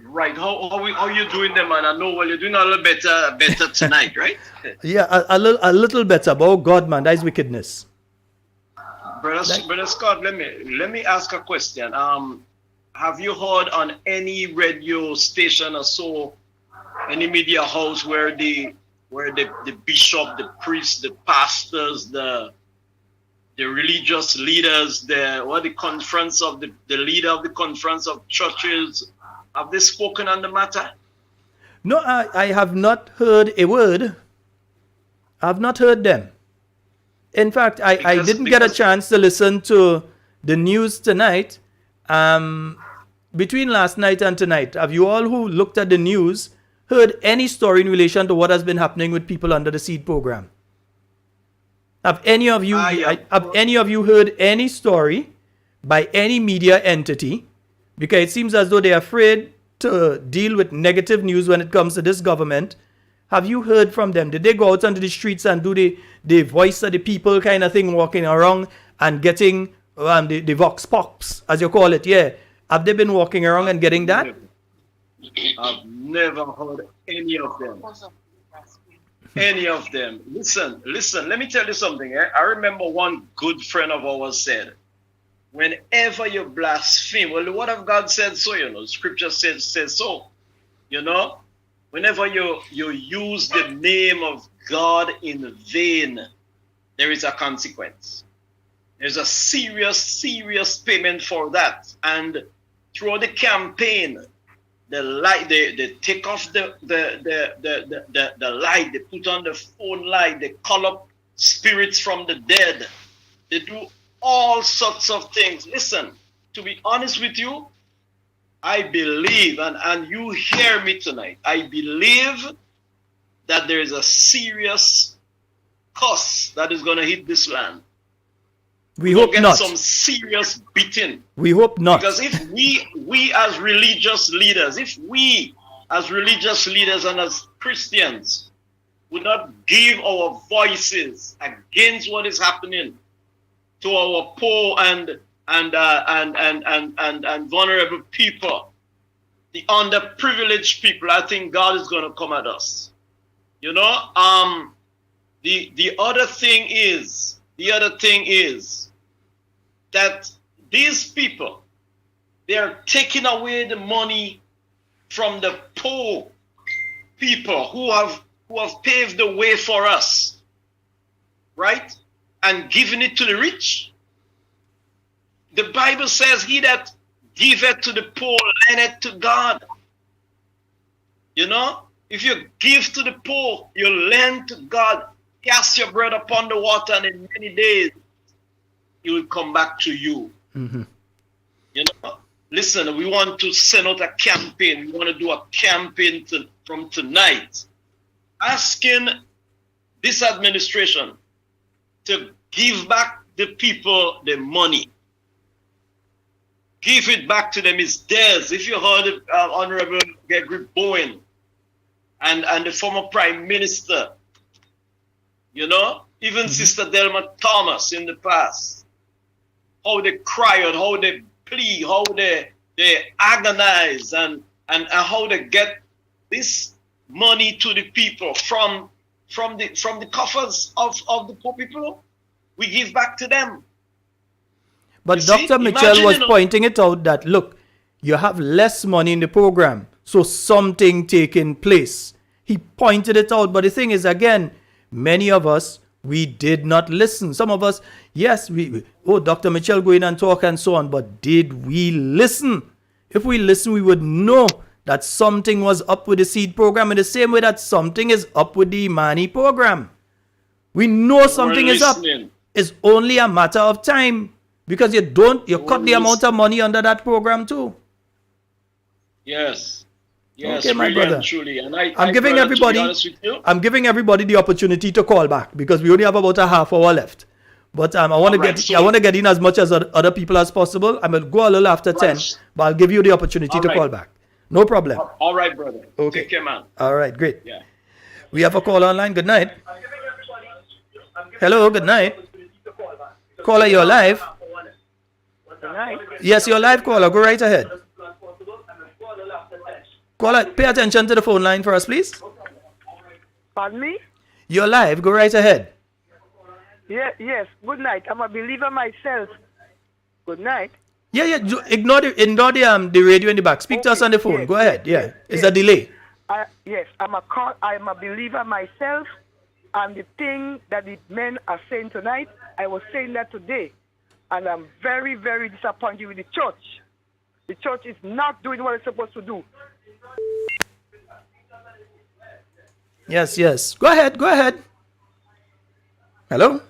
Right. How you doing there, man? I know. Well, you're doing a little better tonight, right?
Yeah, a little better. But oh God, man, that is wickedness.
Brother Scott, let me ask a question. Have you heard on any radio station or so, any media house where the bishop, the priest, the pastors, the religious leaders, the conference of the leader of the conference of churches, have they spoken on the matter?
No, I have not heard a word. I have not heard them. In fact, I didn't get a chance to listen to the news tonight. Between last night and tonight, have you all who looked at the news heard any story in relation to what has been happening with people under the seed program? Have any of you heard any story by any media entity? Because it seems as though they're afraid to deal with negative news when it comes to this government. Have you heard from them? Did they go out onto the streets and do the voice of the people kind of thing, walking around and getting the vox pops, as you call it? Yeah. Have they been walking around and getting that?
I've never heard any of them. Any of them. Listen, let me tell you something. I remember one good friend of ours said, whenever you blaspheme, well, the word of God said so, scripture says so, whenever you use the name of God in vain, there is a consequence. There's a serious payment for that. And throughout the campaign, they take off the light, they put on the phone light, they call up spirits from the dead. They do all sorts of things. Listen, to be honest with you, I believe, and you hear me tonight, I believe that there is a serious curse that is going to hit this land.
We hope not.
Some serious beating.
We hope not.
Because if we as religious leaders and as Christians would not give our voices against what is happening to our poor and vulnerable people, the underprivileged people, I think God is going to come at us. You know, the other thing is that these people, they are taking away the money from the poor people who have paved the way for us, right? And giving it to the rich. The Bible says, he that giveth to the poor lendeth to God. You know, if you give to the poor, you lend to God. Cast your bread upon the water, and in many days, it will come back to you.
Mm-hmm.
You know, listen, we want to send out a campaign. We want to do a campaign from tonight, asking this administration to give back the people the money. Give it back to them. It's theirs. If you heard of Honorable Bowen and the former Prime Minister, you know, even Sister Delma Thomas in the past, how they cry out, how they plead, how they agonize, and how they get this money to the people from the coffers of the poor people. We give back to them.
But Dr. Mitchell was pointing it out that, look, you have less money in the program, so something taking place. He pointed it out, but the thing is, again, many of us, we did not listen. Some of us, yes, Dr. Mitchell go in and talk and so on, but did we listen? If we listen, we would know that something was up with the seed program in the same way that something is up with the Imani program. We know something is up. It's only a matter of time. Because you cut the amount of money under that program too.
Yes. Yes,
okay, my
really
brother.
And truly. And
I'm giving everybody the opportunity to call back because we only have about a half hour left. But I want to get in as much as other people as possible. I'm gonna go a little after 10, but I'll give you the opportunity to call back. No problem.
All right, brother.
Okay.
Take care, man.
All right, great.
Yeah.
We have a call online. Good night. Hello, good night. Caller, you're live. Yes, you're live, caller. Go right ahead. Caller, pay attention to the phone line for us, please.
Pardon me?
You're live. Go right ahead.
Yes. Good night. I'm a believer myself. Good night.
Yeah. Ignore the radio in the back. Speak to us on the phone. Go ahead. Yeah. It's a delay.
Yes. I'm a believer myself. And the thing that the men are saying tonight, I was saying that today. And I'm very, very disappointed with the church. The church is not doing what it's supposed to do.
Yes. Go ahead. Hello?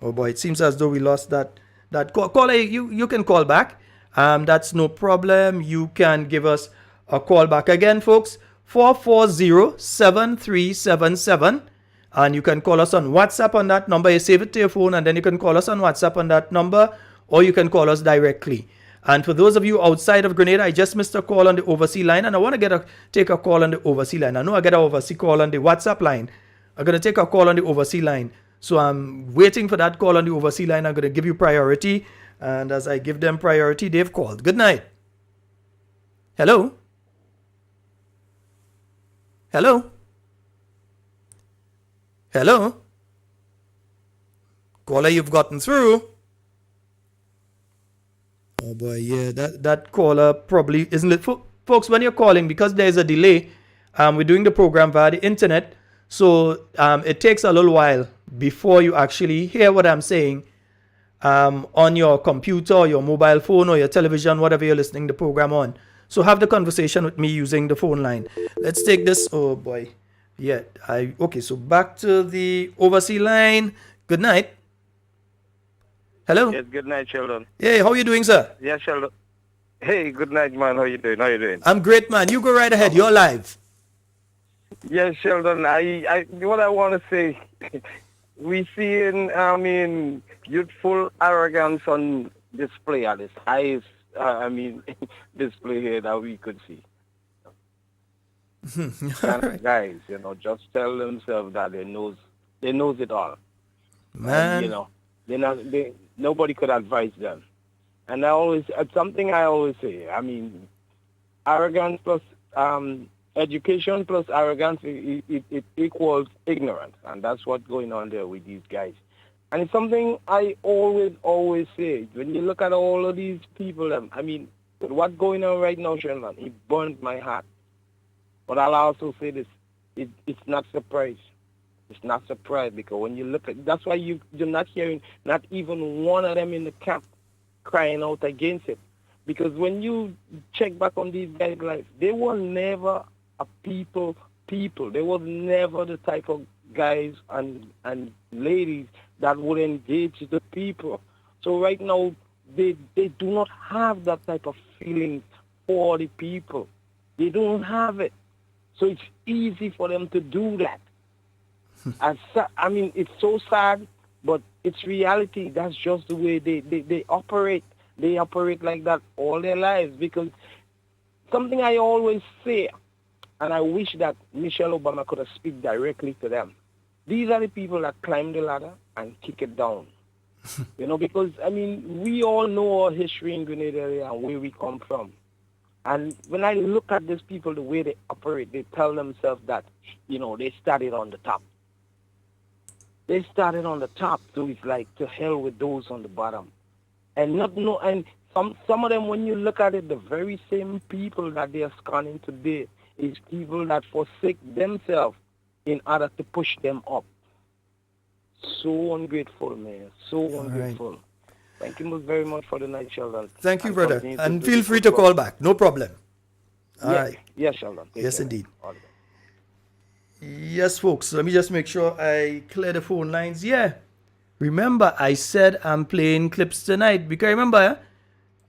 Oh boy, it seems as though we lost that caller. You can call back. That's no problem. You can give us a call back again, folks. 440-7377. And you can call us on WhatsApp on that number. You save it to your phone and then you can call us on WhatsApp on that number, or you can call us directly. And for those of you outside of Grenada, I just missed a call on the overseas line and I want to take a call on the overseas line. I know I get an overseas call on the WhatsApp line. I'm going to take a call on the overseas line. So I'm waiting for that call on the overseas line. I'm going to give you priority. And as I give them priority, they've called. Good night. Hello? Caller, you've gotten through. Oh boy, yeah, that caller probably isn't it. Folks, when you're calling, because there's a delay, we're doing the program via the internet, so it takes a little while before you actually hear what I'm saying on your computer, or your mobile phone, or your television, whatever you're listening to the program on. So have the conversation with me using the phone line. Let's take this. Oh boy. Yeah, okay, so back to the overseas line. Good night. Hello?
Yes, good night, Sheldon.
Hey, how are you doing, sir?
Yeah, Sheldon. Hey, good night, man. How you doing?
I'm great, man. You go right ahead. You're live.
Yes, Sheldon. What I want to say, we see youthful arrogance on display at this highest, display here that we could see.
Right.
Guys, just tell themselves that they knows it all.
Man.
And, nobody could advise them. And it's something I always say. Arrogance plus education plus arrogance, it equals ignorance. And that's what's going on there with these guys. And it's something I always say. When you look at all of these people, I mean, what's going on right now, Sherman, it burns my heart. But I'll also say this, it's not surprise. It's not surprise because when you look at, that's why you're not hearing not even one of them in the camp crying out against it. Because when you check back on these guys' lives, they were never a people. They was never the type of guys and ladies that would engage the people. So right now, they do not have that type of feeling for the people. They don't have it. So it's easy for them to do that. I mean, it's so sad, but it's reality. That's just the way they operate. They operate like that all their lives because something I always say, and I wish that Michelle Obama could have speak directly to them. These are the people that climb the ladder and kick it down. Because, I mean, we all know our history in Grenada area and where we come from. And when I look at these people, the way they operate, they tell themselves that, they started on the top. They started on the top, so it's like to hell with those on the bottom. And some of them, when you look at it, the very same people that they are scorning today is people that forsake themselves in order to push them up. So ungrateful, man. So ungrateful. Right. Thank you very much for the night, Sheldon.
Thank you, brother. And feel free to call back. No problem. All right.
Yes, Sheldon.
Yes, indeed. Yes, folks. Let me just make sure I clear the phone lines. Yeah. Remember, I said I'm playing clips tonight. Because remember,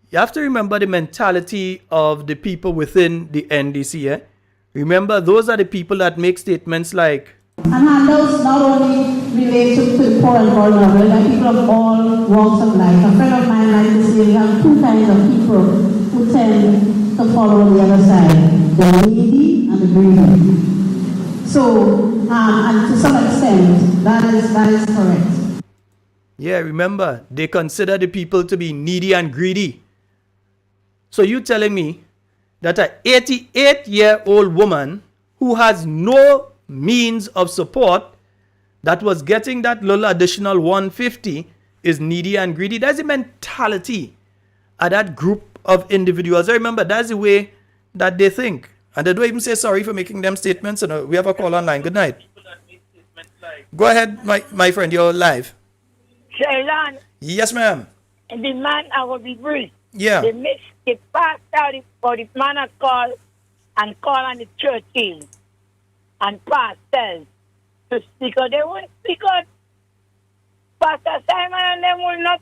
you have to remember the mentality of the people within the NDC. Yeah? Remember, those are the people that make statements like,
and handouts not only relate to the poor and vulnerable, but people of all walks of life. A friend of mine likes to say we have two kinds of people who tend to follow the other side, the needy and the greedy. So, and to some extent, that is correct.
Yeah, remember, they consider the people to be needy and greedy. So you telling me that an 88-year-old woman who has no means of support that was getting that little additional 150 is needy and greedy? That's the mentality of that group of individuals. I remember that's the way that they think. And they don't even say sorry for making them statements. We have a call online. Good night. Go ahead, my friend. You're live.
Sheldon.
Yes, ma'am.
The man I will be brief.
Yeah.
They passed out for the man I call on the church team and pastors to speak out. They won't speak out. Pastor Simon and them will not.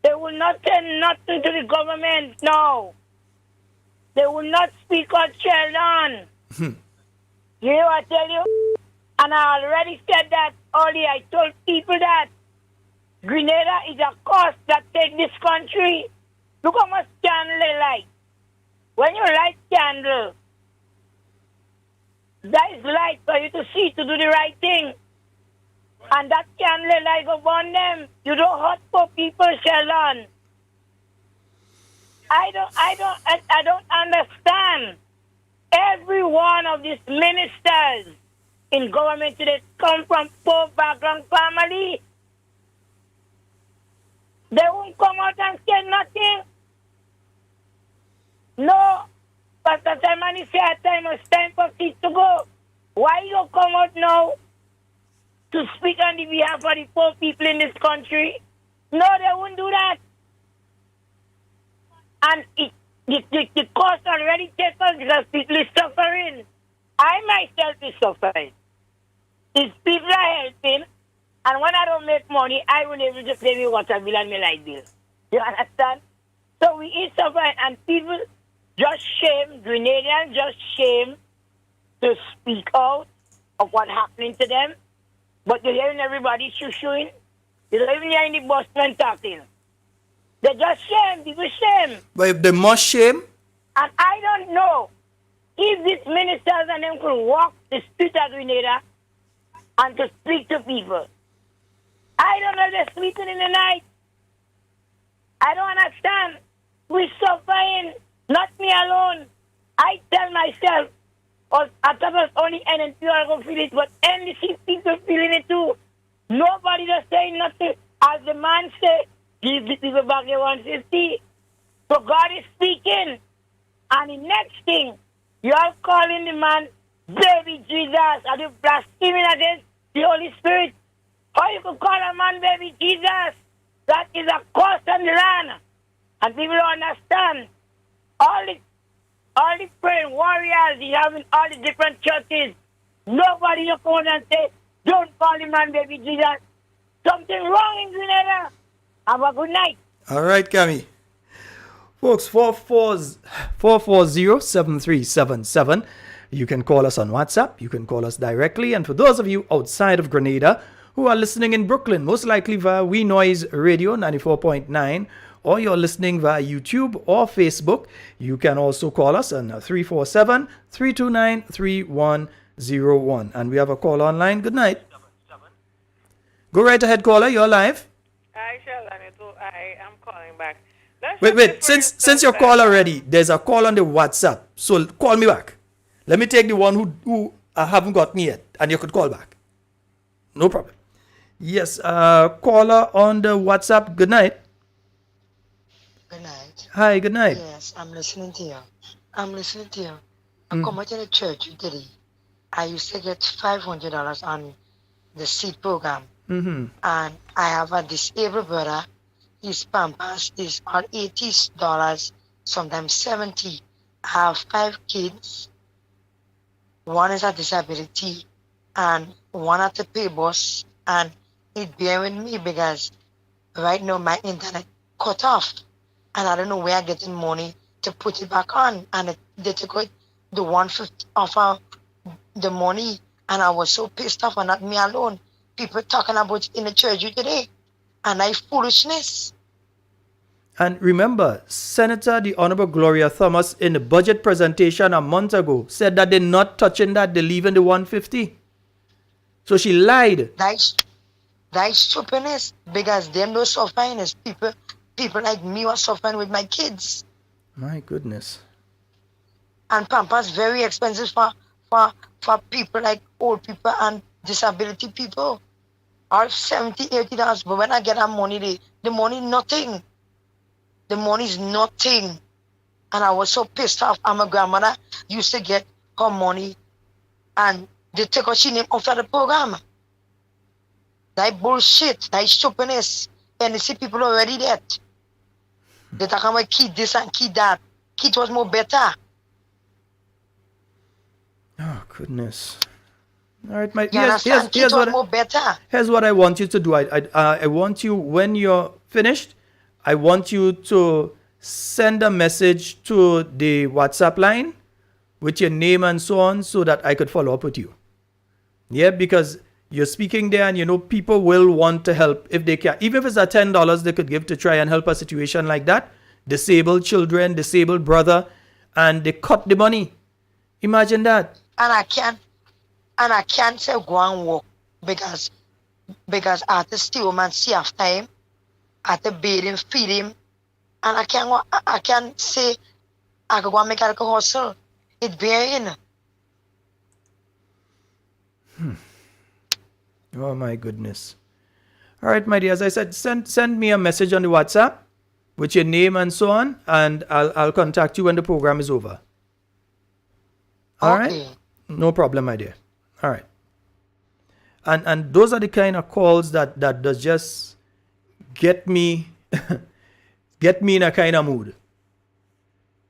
They will not say nothing to the government. No. They will not speak out, Sheldon. You know what I tell you? And I already said that earlier. I told people that Grenada is a cost that takes this country. Look how much candle they light. When you light candle, that is light for you to see, to do the right thing. And that candle light go burn them. You don't hurt poor people, Sheldon. I don't understand. Every one of these ministers in government today come from poor background family. They won't come out and say nothing. No. Pastor Simon is here at time. It's time for kids to go. Why you come out now to speak on the behalf of the poor people in this country? No, they won't do that. And the cost already taken because people is suffering. I myself is suffering. These people are helping, and when I don't make money, I will able to pay me water bill and my light bill. You understand? So we is suffering, and people just shame, Grenadians just shame to speak out of what's happening to them. But you're hearing everybody shoo-shooing. You're not even hearing the busman talking. They just shame, people shame.
But if they must shame?
And I don't know if these ministers and them could walk the street of Grenada and to speak to people. I don't know if they're sleeping in the night. I don't understand. We're suffering, not me alone. I tell myself, I thought it was only NNP are going to feel it, but NDC people feeling it too. Nobody just saying nothing. As the man say, give the people back their 150. So God is speaking. And the next thing, you are calling the man baby Jesus, and you blaspheming against the Holy Spirit. How you could call a man baby Jesus? That is a curse on the land. And people don't understand. All the praying warriors you have in all the different churches, nobody you come and say, don't call the man baby Jesus. Something wrong in Grenada. Have a good night.
All right, Cami. Folks, 440-7377. You can call us on WhatsApp. You can call us directly. And for those of you outside of Grenada who are listening in Brooklyn, most likely via We Noise Radio 94.9, or you're listening via YouTube or Facebook, you can also call us on 347-329-3101. And we have a call online. Good night. Go right ahead, caller. You're live.
Hi, Sheldon. I am calling back.
Wait. Since your call already, there's a call on the WhatsApp. So call me back. Let me take the one who haven't got me yet, and you could call back. No problem. Yes, caller on the WhatsApp. Good night.
Good night.
Hi, good night.
Yes, I'm listening to you. I come out to the church today. I used to get $500 on the seed program.
Mm-hmm.
And I have a disabled brother. His pampers is on $80, sometimes $70. I have 5 kids. One is a disability and one at the pay bus. And it bear with me because right now my internet cut off. And I don't know where I'm getting money to put it back on. And they took out the 150 off the money. And I was so pissed off, and not me alone. People talking about it in the church today. And I foolishness.
And remember, Senator the Honorable Gloria Thomas in the budget presentation a month ago said that they're not touching that, they're leaving the 150. So she lied.
That's stupidness, because them no suffering is people like me were suffering with my kids.
My goodness.
And Pampers very expensive for people like old people and disability people. Or $70, $80. But when I get that money, the money nothing. The money is nothing. And I was so pissed off. And my grandmother used to get her money and they take her name off of the program. That bullshit, that stupidness. And you see people already dead. They talk about kid this and kid that. Kid was more better.
Oh, goodness. All right, my
here's
what I want you to do. I want you, when you're finished, I want you to send a message to the WhatsApp line with your name and so on, so that I could follow up with you. Yeah, because you're speaking there, and people will want to help if they can. Even if it's at $10 they could give to try and help a situation like that. Disabled children, disabled brother, and they cut the money. Imagine that.
And I can't say go and walk because I have to stay home and see after him. I have to bathe him, feed him. And I can't say I could go and make a hustle. It's varying.
Oh my goodness. All right, my dear, as I said, send me a message on the WhatsApp with your name and so on, and I'll contact you when the program is over. All right? No problem, my dear. All right. And those are the kind of calls that does just get me in a kind of mood.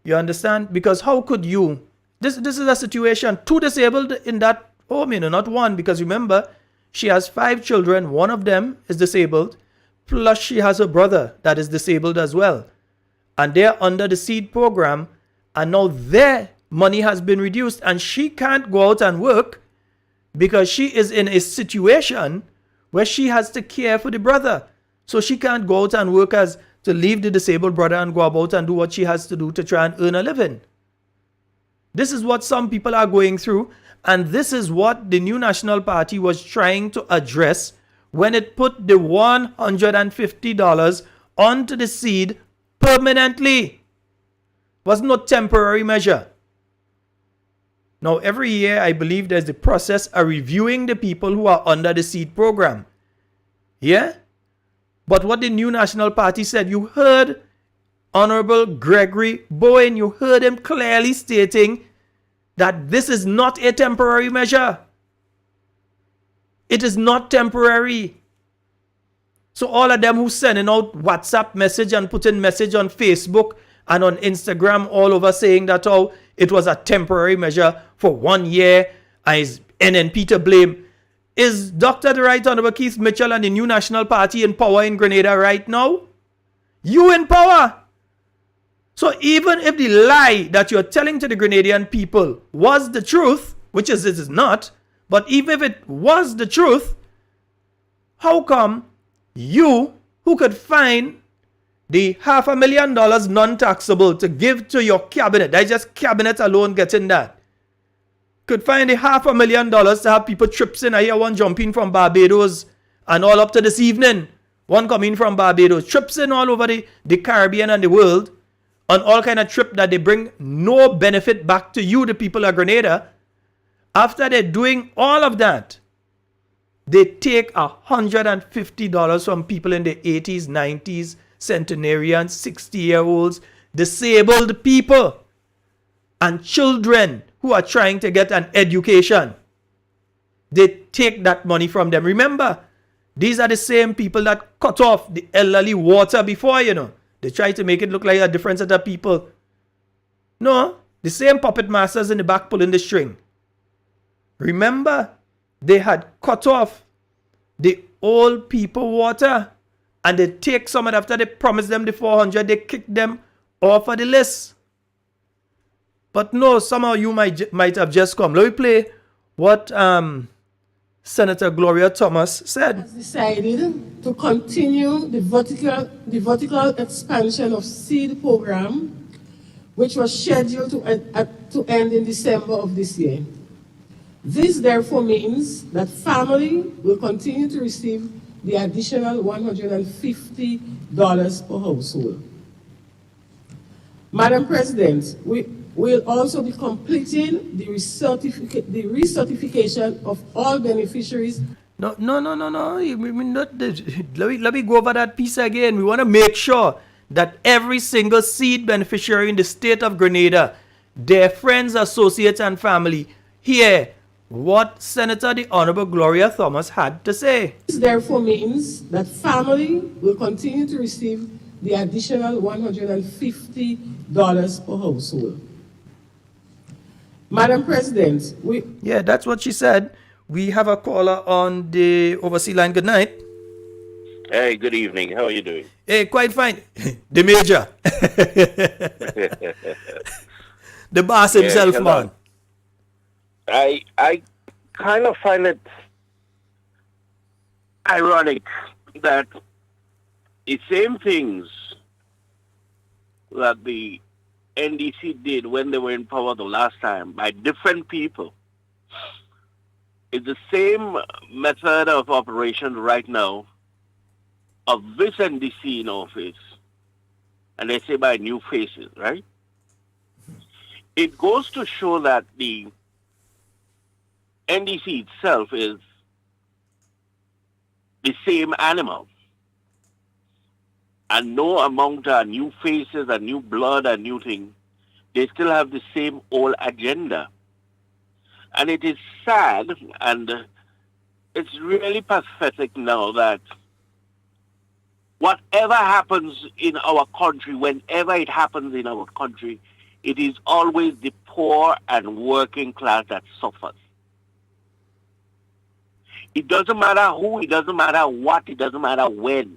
You understand? Because how could you? This is a situation, 2 disabled in that home, not one, because remember, she has 5 children, one of them is disabled, plus she has a brother that is disabled as well. And they're under the seed program, and now their money has been reduced, and she can't go out and work because she is in a situation where she has to care for the brother. So she can't go out and work as to leave the disabled brother and go about and do what she has to do to try and earn a living. This is what some people are going through, and this is what the New National Party was trying to address when it put the $150 onto the seed permanently. It was no temporary measure. Now, every year, I believe there's the process of reviewing the people who are under the seed program. Yeah? But what the New National Party said, you heard Honorable Gregory Bowen, you heard him clearly stating that this is not a temporary measure. It is not temporary. So all of them who sending out WhatsApp message and putting message on Facebook and on Instagram all over saying that it was a temporary measure for 1 year and is NNP to blame. Is Dr. the Right Honorable Keith Mitchell and the New National Party in power in Grenada right now? You in power. So even if the lie that you're telling to the Grenadian people was the truth, which is it is not, but even if it was the truth, how come you, who could find the $500,000 non-taxable to give to your cabinet, that's just cabinet alone getting that, could find the $500,000 to have people trips in here, one jumping from Barbados and all up to this evening, one coming from Barbados, trips in all over the Caribbean and the world, on all kind of trip that they bring no benefit back to you, the people of Grenada. After they're doing all of that, they take $150 from people in the 80s, 90s, centenarians, 60-year-olds, disabled people, and children who are trying to get an education. They take that money from them. Remember, these are the same people that cut off the elderly water before, They try to make it look like a different set of people. No, the same puppet masters in the back pulling the string. Remember, they had cut off the old people water, and they take some of it after they promised them the 400, they kick them off of the list. But no, somehow you might have just come. Let me play what Senator Gloria Thomas said.
Has decided to continue the vertical expansion of seed program, which was scheduled to end in December of this year. This therefore means that family will continue to receive the additional $150 per household. Madam President, we will also be completing the recertification of all beneficiaries.
No. Let me go over that piece again. We want to make sure that every single seed beneficiary in the state of Grenada, their friends, associates, and family, hear what Senator the Honorable Gloria Thomas had to say.
This therefore means that family will continue to receive the additional $150 per household. Madam President,
Yeah, that's what she said. We have a caller on the overseas line. Good night.
Hey, good evening. How are you doing?
Hey, quite fine. The major. The boss himself,
hello.
man.
I kind of find it ironic that the same things that the NDC did when they were in power the last time by different people is the same method of operation right now of this NDC in office, and they say by new faces, right? It goes to show that the NDC itself is the same animal. And no amount of new faces and new blood and new thing, they still have the same old agenda. And it is sad and it's really pathetic now that whatever happens in our country, whenever it happens in our country, it is always the poor and working class that suffers. It doesn't matter who, it doesn't matter what, it doesn't matter when.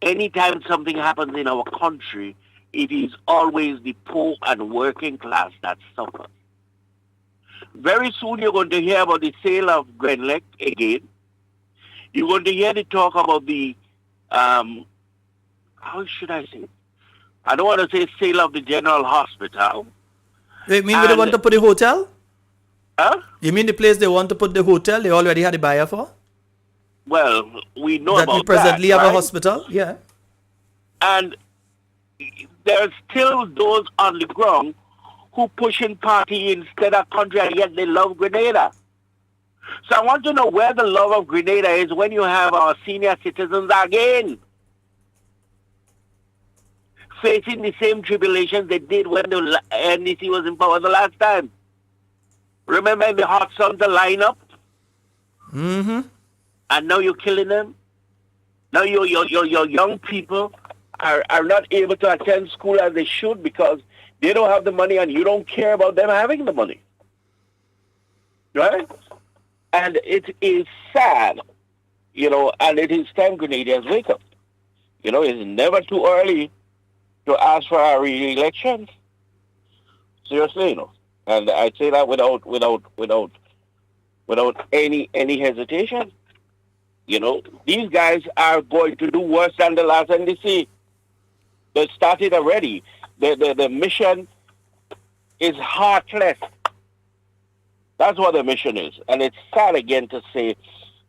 Anytime something happens in our country, it is always the poor and working class that suffers. Very soon you're going to hear about the sale of Grenlec again. You're going to hear the talk about the, how should I say? I don't want to say sale of the General Hospital.
You mean they want to put the hotel?
Huh?
You mean the place they want to put the hotel they already had a buyer for?
Well, we know
that
about
we presently
that,
have
right?
a hospital, yeah.
And there's still those on the ground who pushing party instead of country, and yet they love Grenada. So I want to know where the love of Grenada is when you have our senior citizens again facing the same tribulations they did when the NDC was in power the last time. Remember in the hot sun to line up?
Mm-hmm.
And now you're killing them? Now your young people are not able to attend school as they should because they don't have the money and you don't care about them having the money. Right? And it is sad, and it is time Grenadians wake up. It's never too early to ask for a re-election. Seriously, And I say that without any hesitation. These guys are going to do worse than the last NDC. They started already. The mission is heartless. That's what the mission is. And it's sad again to say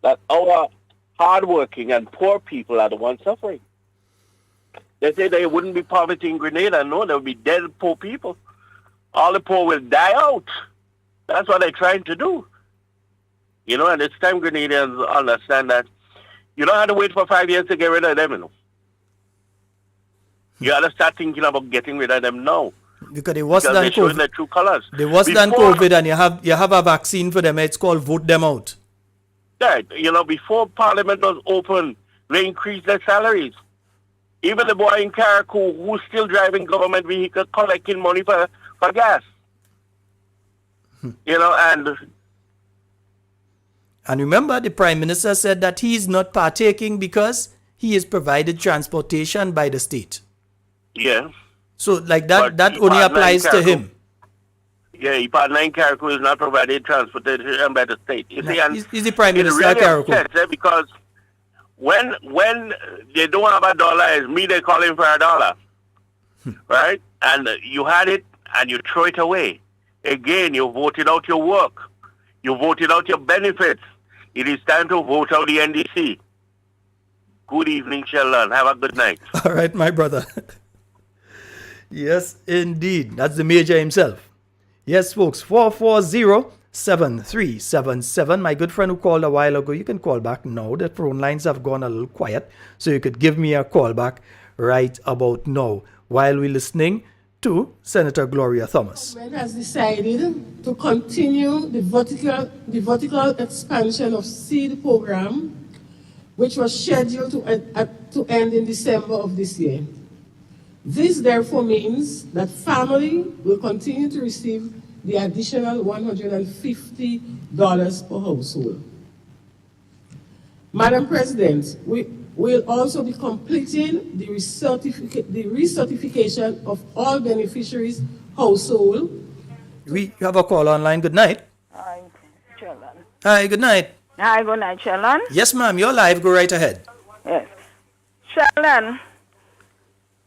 that our hardworking and poor people are the ones suffering. They say there wouldn't be poverty in Grenada. No, there would be dead poor people. All the poor will die out. That's what they're trying to do. And it's time Grenadians understand that you don't have to wait for 5 years to get rid of them, You got to start thinking about getting rid of them now.
Because they was done
they're showing their true colors.
They was done COVID and you have a vaccine for them. It's called vote them out.
Right. Before Parliament was open, they increased their salaries. Even the boy in Carriacou who's still driving government vehicle collecting money for gas. And
remember, the Prime Minister said that he is not partaking because he is provided transportation by the state.
Yeah.
So, that only applies to him.
Yeah, he partner in Carriacou is not provided transportation by the state. You see, and
he's the Prime Minister
really
of Carriacou.
Upsets, because when they don't have $1, it's me they calling for $1. Right? And you had it and you throw it away. Again, you voted out your work. You voted out your benefits. It is time to vote out the NDC. Good evening, Sheldon. Have a good night.
All right, my brother. Yes, indeed. That's the Major himself. Yes, folks. 440-7377. My good friend who called a while ago, you can call back now. The phone lines have gone a little quiet, so you could give me a call back right about now while we're listening to Senator Gloria Thomas.
The government has decided to continue the vertical expansion of seed program, which was scheduled to end in December of this year. This therefore means that family will continue to receive the additional $150 per household. Madam President, we will also be completing the recertification of all beneficiaries' household.
We have a call online. Good night.
Hi, Sheldon.
Hi, good night.
Hi, good night, Sheldon.
Yes, ma'am. You're live. Go right ahead.
Yes. Sheldon,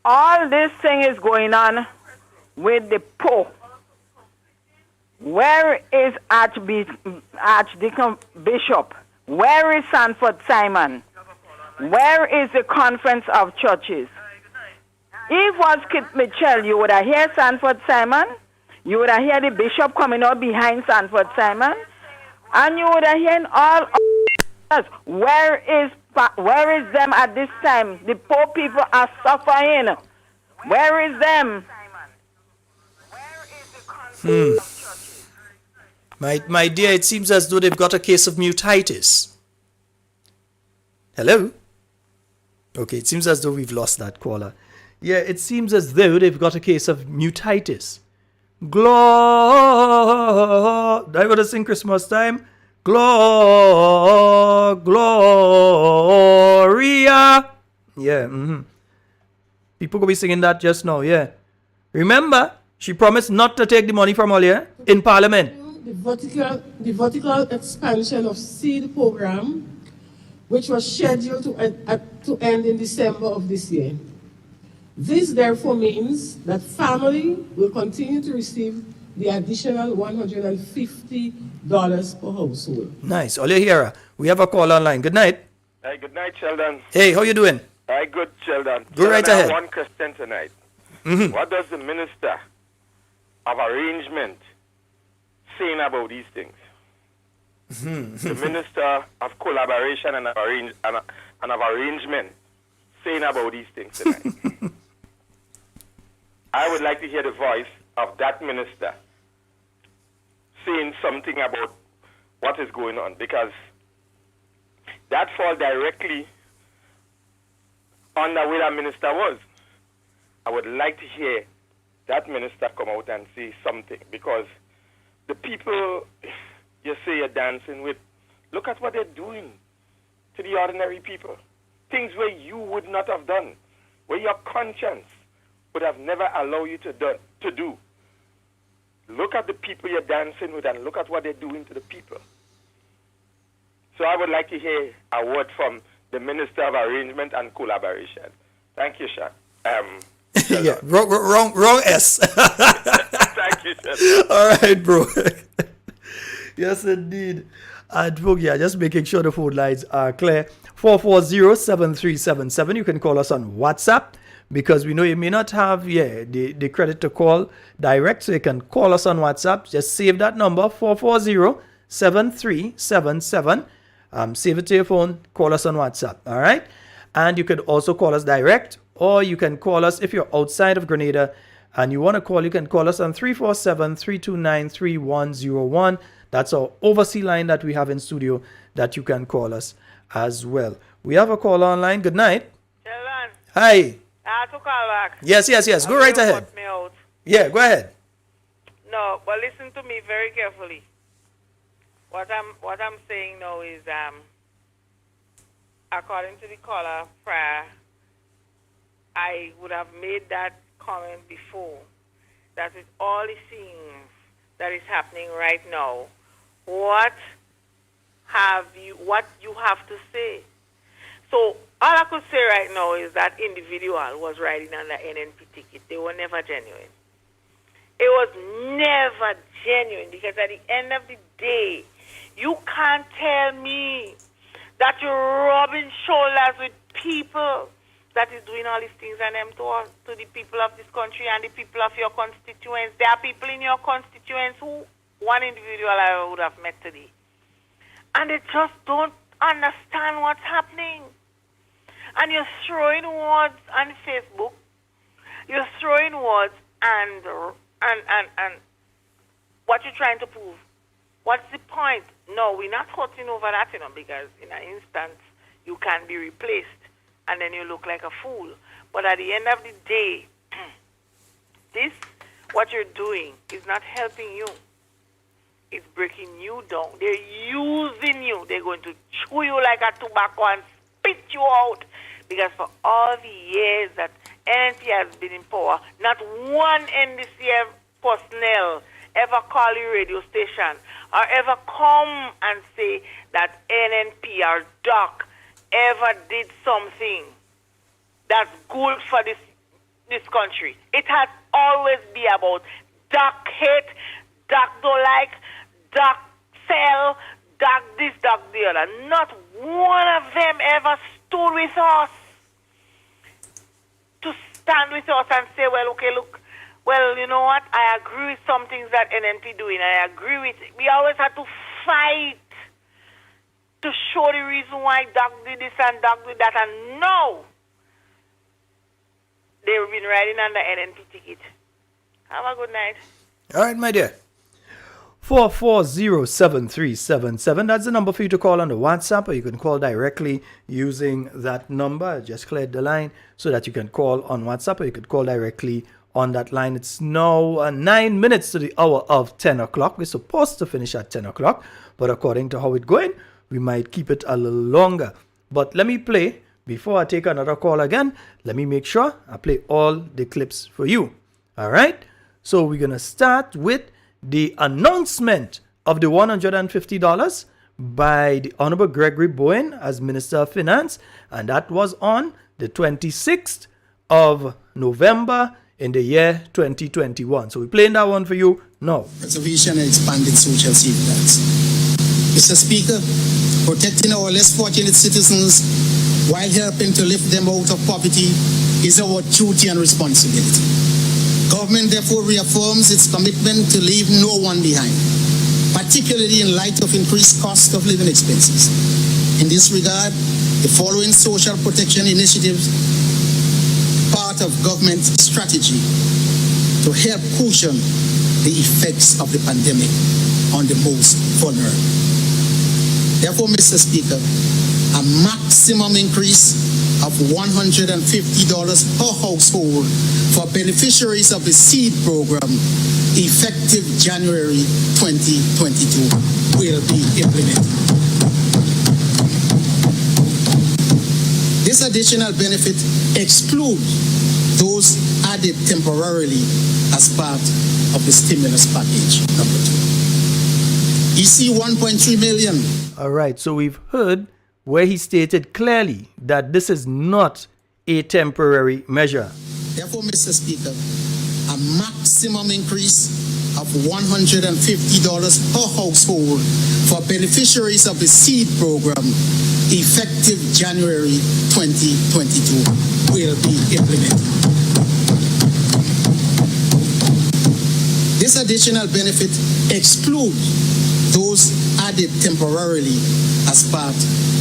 all this thing is going on with the Pope. Where is Archdeacon Bishop? Where is Sanford Simon? Where is the Conference of Churches? If it was Kit Mitchell, you would have heard Sanford Simon, you would have heard the bishop coming out behind Sanford Simon, and you would have heard all of us. Where is them at this time? The poor people are suffering. Where is them?
My dear, it seems as though they've got a case of mutitis. Hello? Okay, it seems as though we've lost that caller. Yeah, it seems as though they've got a case of mutitis. I got to sing Christmas time. Gloria. Yeah, People could be singing that just now, yeah. Remember, she promised not to take the money from Olia in Parliament.
The vertical expansion of seed program, which was scheduled to end in December of this year. This therefore means that family will continue to receive the additional $150 per household.
Nice. Oliveira, we have a call online. Good night.
Hi, good night, Sheldon.
Hey, how you doing?
Hi, good, Sheldon.
Go right
I have
ahead.
one question tonight.
Mm-hmm.
What does the Minister of arrangement saying about these things. The Minister of Collaboration and of Arrangement saying about these things tonight. I would like to hear the voice of that minister saying something about what is going on, because that falls directly under where that minister was. I would like to hear that minister come out and say something, because the people you say you're dancing with, look at what they're doing to the ordinary people. Things where you would not have done, where your conscience would have never allowed you to do. Look at the people you're dancing with and look at what they're doing to the people. So I would like to hear a word from the Minister of Arrangement and Collaboration. Thank you, Sean.
Yeah, wrong S.
Thank you, Sean.
All right, bro. Yes, indeed. And folks, yeah, just making sure the phone lines are clear. 440-7377. You can call us on WhatsApp, because we know you may not have the credit to call direct, so you can call us on WhatsApp. Just save that number, 440-7377. Save it to your phone, call us on WhatsApp, all right? And you can also call us direct, or you can call us if you're outside of Grenada and you want to call, you can call us on 347-329-3101. That's our overseas line that we have in studio that you can call us as well. We have a call online. Good night.
Sheldon.
Hi.
I have to call back.
Yes. Go right ahead.
Cut me out.
Yeah, go ahead.
No, but listen to me very carefully. What I'm saying now is, according to the caller prior, I would have made that comment before. That with all the things that is happening right now, what you have to say. So all I could say right now is that individual was riding on the NNP ticket. They were never genuine. It was never genuine, because at the end of the day, you can't tell me that you're rubbing shoulders with people that is doing all these things and them to the people of this country and the people of your constituents. There are people in your constituents who, one individual I would have met today, and they just don't understand what's happening. And you're throwing words on Facebook, you're throwing words and what you're trying to prove. What's the point? No, we're not hurting over that, because in an instant you can be replaced and then you look like a fool. But at the end of the day, what you're doing is not helping you. It's breaking you down. They're using you. They're going to chew you like a tobacco and spit you out. Because for all the years that NNP has been in power, not one NDCF personnel ever call your radio station or ever come and say that NNP or DOC ever did something that's good for this country. It has always been about DOC hate, DOC don't like, DOC sell, DOC this, DOC the other. Not one of them ever stood with us to stand with us and say, well, okay, look, well, you know what? I agree with some things that NNP doing. I agree with it. We always had to fight to show the reason why DOC did this and DOC did that. And no, they've been riding on the NNP ticket. Have a good night.
All right, my dear. 440-7377. That's the number for you to call on the WhatsApp, or you can call directly using that number. I just cleared the line so that you can call on WhatsApp, or you could call directly on that line. It's now 9 minutes to the hour of 10 o'clock. We're supposed to finish at 10 o'clock, but according to how it's going, we might keep it a little longer. But let me play, before I take another call again, let me make sure I play all the clips for you. All right? So we're going to start with the announcement of the $150 by the Honorable Gregory Bowen as Minister of Finance, and that was on the 26th of November in the year 2021. So we're playing that one for you now.
Preservation and expanded social safety nets. Mr. Speaker, protecting our less fortunate citizens while helping to lift them out of poverty is our duty and responsibility. Government therefore reaffirms its commitment to leave no one behind, particularly in light of increased cost of living expenses. In this regard, the following social protection initiatives part of government strategy to help cushion the effects of the pandemic on the most vulnerable. Therefore, Mr. Speaker, a maximum increase of $150 per household for beneficiaries of the SEED program effective January 2022 will be implemented. This additional benefit excludes those added temporarily as part of the stimulus package number 2. EC 1.3 million.
All right, so we've heard where he stated clearly that this is not a temporary measure.
Therefore, Mr. Speaker, a maximum increase of $150 per household for beneficiaries of the SEED program effective January 2022 will be implemented. This additional benefit excludes those added temporarily as part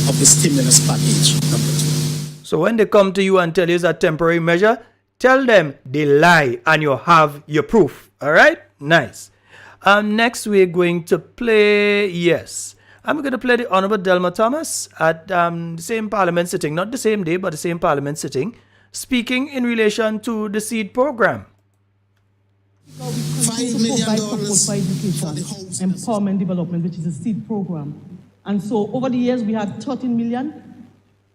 of the stimulus package number 2.
So when they come to you and tell you it's a temporary measure, tell them they lie and you have your proof. All right? Nice. Next we're going to play, I'm going to play the Honorable Delma Thomas at the same parliament sitting, not the same day, but the same parliament sitting, speaking in relation to the SEED program.
$5 million for education, empowerment development, which is a SEED program. And so over the years, we had 13 million.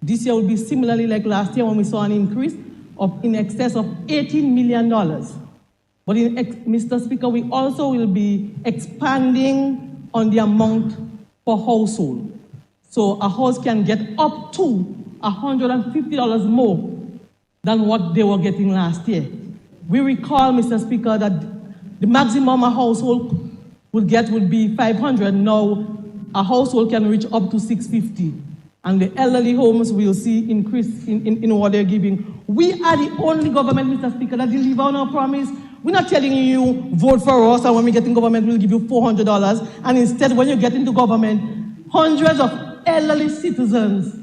This year will be similarly like last year when we saw an increase of in excess of $18 million. But Mr. Speaker, we also will be expanding on the amount per household. So a house can get up to $150 more than what they were getting last year. We recall, Mr. Speaker, that the maximum a household would get would be $500. Now, a household can reach up to $650. And the elderly homes will see increase in what they're giving. We are the only government, Mr. Speaker, that deliver on our promise. We're not telling you, vote for us, and when we get in government, we'll give you $400. And instead, when you get into government, hundreds of elderly citizens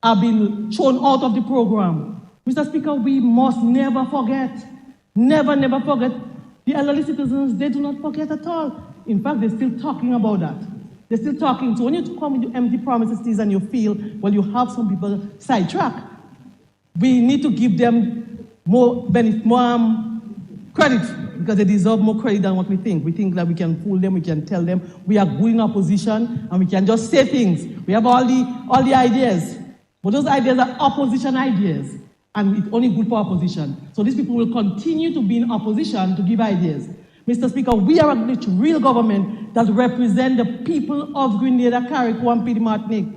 are being thrown out of the program. Mr. Speaker, we must never forget. Never forget. The elderly citizens, they do not forget at all. In fact, they're still talking about that. They're still talking. So when you come with empty promises and you feel, well, you have some people sidetracked, we need to give them more credit because they deserve more credit than what we think. We think that we can fool them, we can tell them we are good in opposition, and we can just say things. We have all the ideas, but those ideas are opposition ideas, and it's only good for opposition. So these people will continue to be in opposition to give ideas. Mr. Speaker, we are a real government that represent the people of Grenada, Carriacou, and Petite Martinique.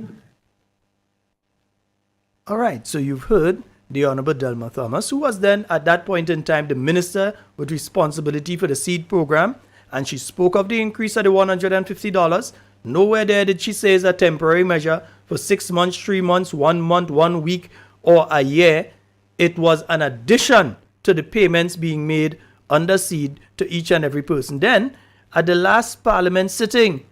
All right, so you've heard the Honorable Delma Thomas, who was then at that point in time the minister with responsibility for the SEED program, and she spoke of the increase of the $150. Nowhere there did she say it's a temporary measure for 6 months, 3 months, 1 month, 1 week, or a year. It was an addition to the payments being made under SEED to each and every person. Then, at the last parliament sitting,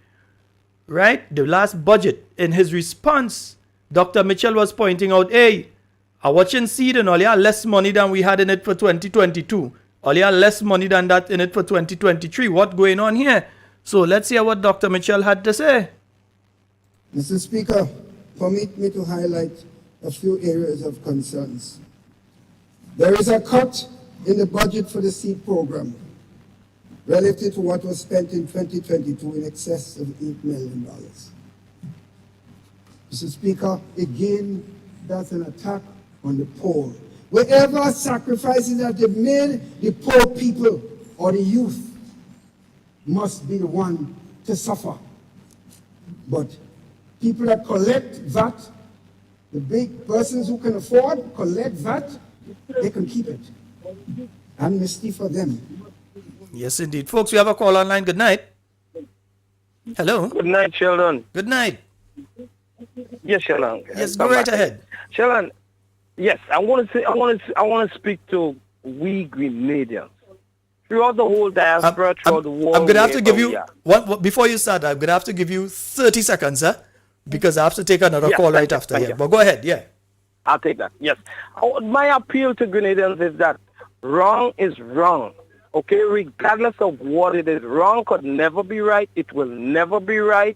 right, the last budget, in his response, Dr. Mitchell was pointing out, hey, I watching SEED and all you less money than we had in it for 2022. All you less money than that in it for 2023. What going on here? So let's hear what Dr. Mitchell had to say.
Mr. Speaker, permit me to highlight a few areas of concerns. There is a cut in the budget for the SEED program relative to what was spent in 2022 in excess of $8 million. Mr. Speaker, again, that's an attack on the poor. Wherever sacrifices are made, the poor people or the youth must be the one to suffer. But people that collect VAT, the big persons who can afford, collect VAT, they can keep it. Amnesty for them.
Yes, indeed. Folks, we have a call online. Good night. Hello.
Good night, Sheldon.
Good night.
Yes, Sheldon.
Yes, go right ahead.
Sheldon, yes, I want to speak to we Grenadians. throughout the whole diaspora, throughout the world.
I'm going to have to give you,
yeah.
one before you start, I'm going to have to give you 30 seconds, because I have to take another call right after. Yeah, but go ahead, yeah.
I'll take that, yes. My appeal to Grenadians is that wrong is wrong, okay? Regardless of what it is, wrong could never be right. It will never be right.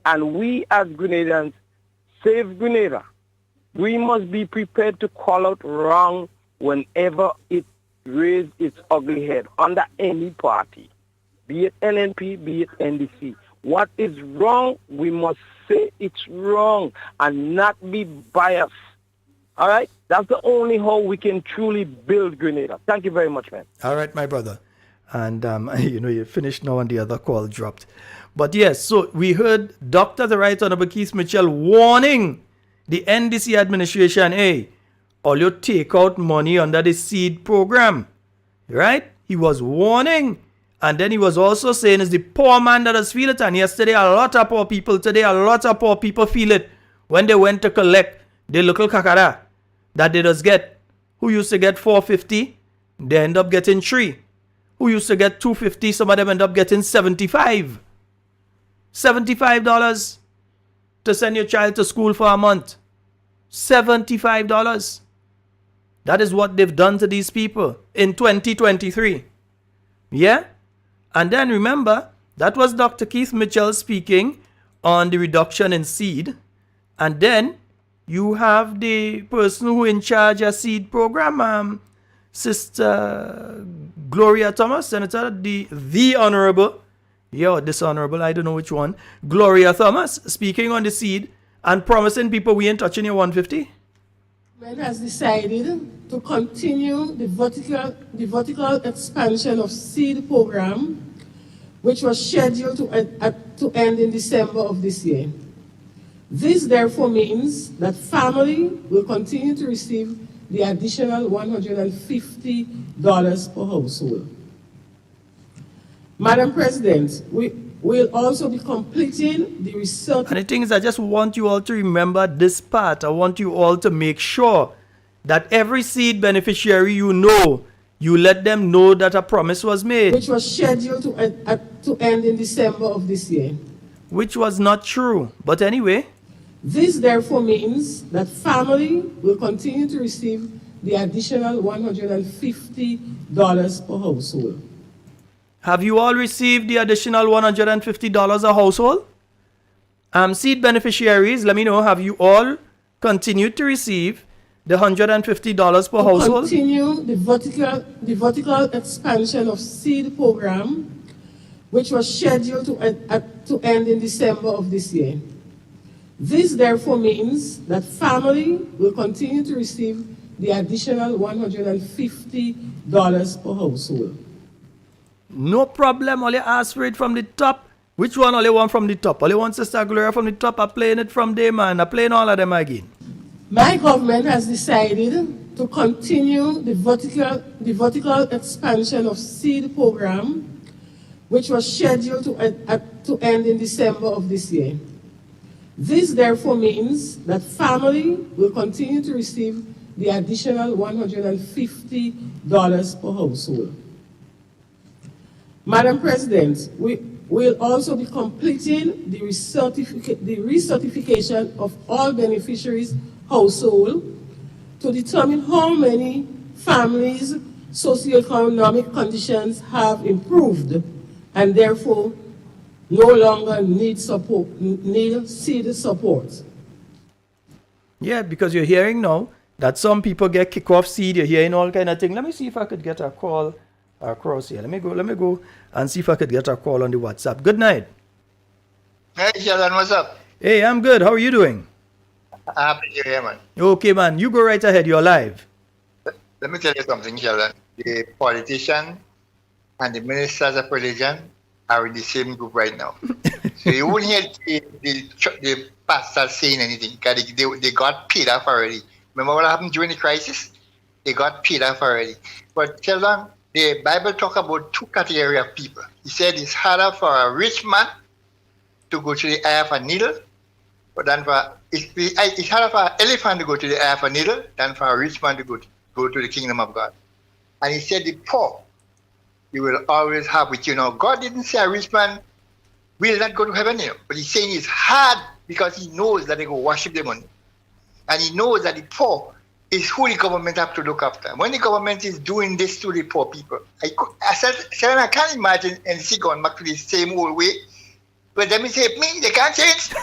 And we as Grenadians, save Grenada. We must be prepared to call out wrong whenever it raises its ugly head under any party, be it NNP, be it NDC. What is wrong, we must say it's wrong and not be biased. All right? That's the only how we can truly build Grenada. Thank you very much, man.
All right, my brother. And, you finished now and the other call dropped. But yes, so we heard Dr. the Right Honorable Keith Mitchell warning the NDC administration, hey, all you take out money under the seed program, right? He was warning. And then he was also saying it's the poor man that does feel it. And yesterday, a lot of poor people, today, a lot of poor people feel it when they went to collect the local kakara that they just get. Who used to get $4.50, they end up getting $3. Who used to get $2.50, some of them end up getting $75. $75 to send your child to school for a month. $75. That is what they've done to these people in 2023. Yeah? And then remember, that was Dr. Keith Mitchell speaking on the reduction in seed. And then you have the person who in charge of seed program, Sister Gloria Thomas, Senator, the Honorable, dishonorable, I don't know which one, Gloria Thomas, speaking on the seed and promising people we ain't touching your 150.
Government has decided to continue the vertical expansion of seed program, which was scheduled to end in December of this year. This therefore means that family will continue to receive the additional $150 per household. Madam President, we will also be completing the research.
And the thing is, I just want you all to remember this part. I want you all to make sure that every seed beneficiary you let them know that a promise was made.
Which was scheduled to end in December of this year.
Which was not true. But anyway.
This therefore means that family will continue to receive the additional $150 per household.
Have you all received the additional $150 a household? Seed beneficiaries, let me know, have you all continued to receive the $150 per household?
Continue the vertical expansion of seed program, which was scheduled to end in December of this year. This therefore means that family will continue to receive the additional $150 per household.
No problem. All you ask for it from the top. Which one all you want from the top? All you want Sister Gloria from the top? I'm playing it from there, man. I'm playing all of them again.
My government has decided to continue the vertical expansion of seed program, which was scheduled to end in December of this year. This therefore means that family will continue to receive the additional $150 per household. Madam President, we will also be completing the recertification of all beneficiaries' household to determine how many families' socioeconomic conditions have improved and therefore no longer need seed support.
Yeah, because you're hearing now that some people get kick-off seed. You're hearing all kind of things. Let me see if I could get a call across here. Let me go and see if I could get a call on the WhatsApp. Good night.
Hey, Sheldon, what's up?
Hey, I'm good. How are you doing?
Happy New Year, man.
Okay, man. You go right ahead. You're live.
Let me tell you something, Sheldon. The politician and the ministers of religion are in the same group right now. So you won't hear the pastor saying anything because they got paid off already. Remember what happened during the crisis? They got paid off already. But Sheldon, the Bible talk about two categories of people. He said it's harder for a rich man to go to the eye of a needle, but it's harder for an elephant to go to the eye of a needle than for a rich man to go to the kingdom of God. And he said the poor you will always have with you. Now, God didn't say a rich man will not go to heaven, but he's saying it's hard because he knows that they go worship the money. And he knows that the poor is who the government have to look after. When the government is doing this to the poor people, I said I can't imagine NC going back to the same old way. But let me say, they can't change.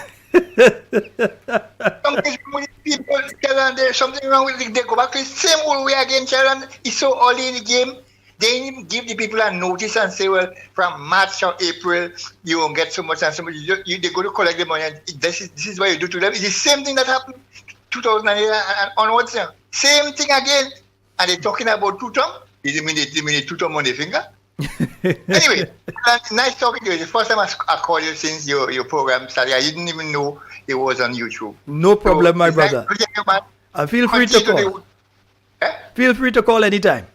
People tell them there's something wrong with it. They go back to the same old way again. Tell them it's so early in the game. They even give the people a notice and say, well, from March or April, you won't get so much and so much. They go to collect the money. And this is what you do to them. It's the same thing that happened 2008 and onwards. Same thing again. And they're talking about two-thumb. You mean the two-thumb on the finger? Anyway, nice talking to you. It's the first time I called you since your program started. I didn't even know it was on YouTube.
No problem, my brother.
Nice
feel free to call. Feel free to call anytime.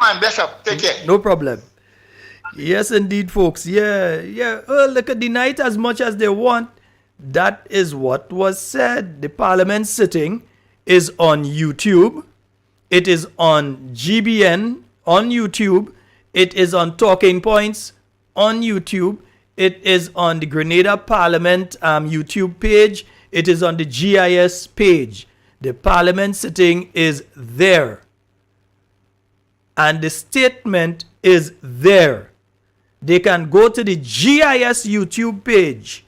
Man, bless up. Take care.
No problem. Yes, indeed, folks. Yeah. Oh, look at the night as much as they want. That is what was said. The parliament sitting is on YouTube. It is on GBN on YouTube. It is on Talking Points on YouTube. It is on the Grenada Parliament YouTube page. It is on the GIS page. The parliament sitting is there. And the statement is there. They can go to the GIS YouTube page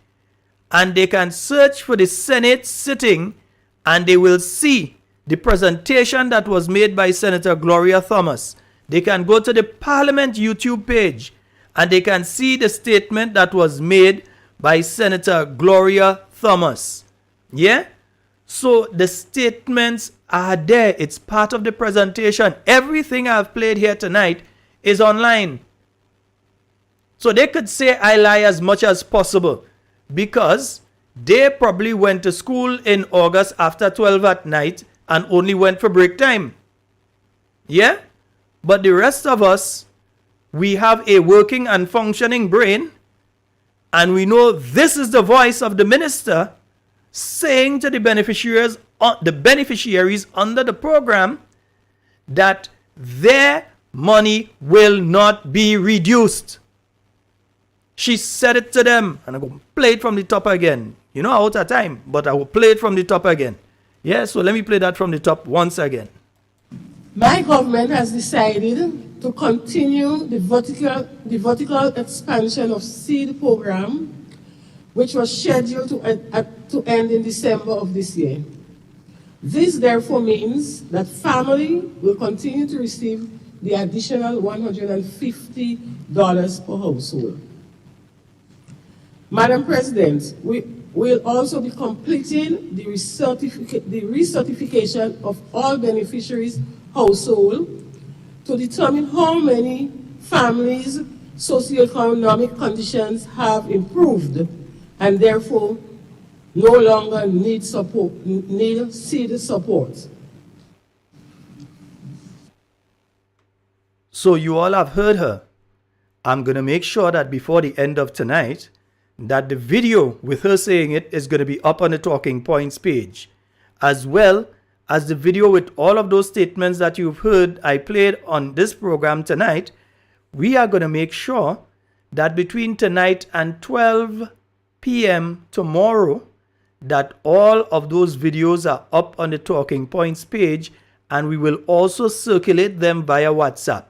and they can search for the Senate sitting and they will see the presentation that was made by Senator Gloria Thomas. They can go to the Parliament YouTube page and they can see the statement that was made by Senator Gloria Thomas. Yeah? So the statements are there. It's part of the presentation. Everything I've played here tonight is online. So they could say I lie as much as possible because they probably went to school in August after 12 at night and only went for break time. Yeah? But the rest of us, we have a working and functioning brain and we know this is the voice of the minister saying to the beneficiaries under the program that their money will not be reduced. She said it to them, and I'm going to play it from the top again. You know, out of time, but I will play it from the top again. Yeah, so let me play that from the top once again.
My government has decided to continue the vertical expansion of seed program, which was scheduled to end in December of this year. This therefore means that family will continue to receive the additional $150 per household. Madam President, we will also be completing the recertification of all beneficiaries' household to determine how many families' socioeconomic conditions have improved and therefore no longer need seed support.
So you all have heard her. I'm going to make sure that before the end of tonight, that the video with her saying it is going to be up on the Talking Points page, as well as the video with all of those statements that you've heard I played on this program tonight. We are going to make sure that between tonight and 12 p.m. tomorrow, that all of those videos are up on the Talking Points page, and we will also circulate them via WhatsApp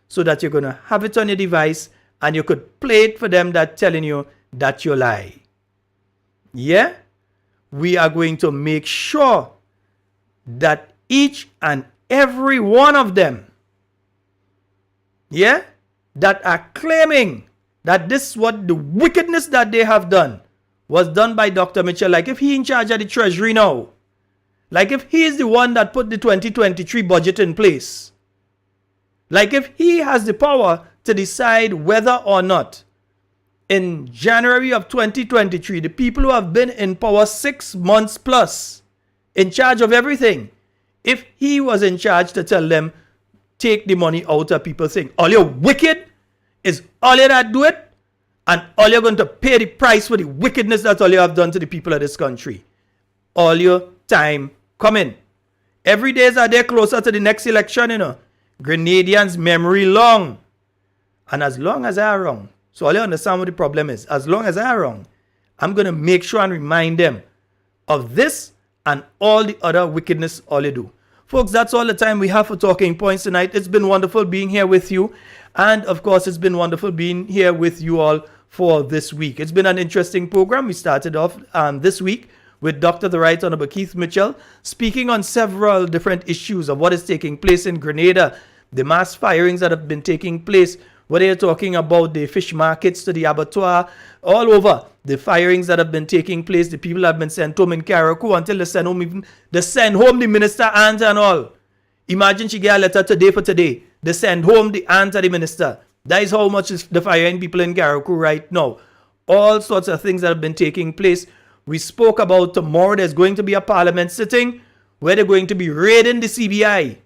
so that you're going to have it on your device and you could play it for them that telling you that you lie. Yeah? We are going to make sure that each and every one of them, yeah, that are claiming that this is what the wickedness that they have done was done by Dr. Mitchell. Like if he in charge of the treasury now, like if he is the one that put the 2023 budget in place, like if he has the power to decide whether or not in January of 2023, the people who have been in power 6 months plus, in charge of everything, if he was in charge to tell them, take the money out of people saying, all you're wicked is all you that do it, and all you're going to pay the price for the wickedness that all you have done to the people of this country. All your time coming. Every day is a day closer to the next election, you know. Grenadians' memory long. And as long as I am wrong, so all you understand what the problem is. As long as I am wrong, I'm going to make sure and remind them of this and all the other wickedness all you do. Folks, that's all the time we have for Talking Points tonight. It's been wonderful being here with you. And of course, it's been wonderful being here with you all for this week. It's been an interesting program. We started off this week with Dr. the Right Honorable Keith Mitchell speaking on several different issues of what is taking place in Grenada, the mass firings that have been taking place, whether you're talking about the fish markets to the abattoir, all over, the firings that have been taking place, the people have been sent home in Carriacou until they send home the minister aunt and all. Imagine she get a letter today for today. They send home the aunt of the minister. That is how much is the firing people in Carriacou right now. All sorts of things that have been taking place. We spoke about tomorrow there's going to be a parliament sitting where they're going to be raiding the CBI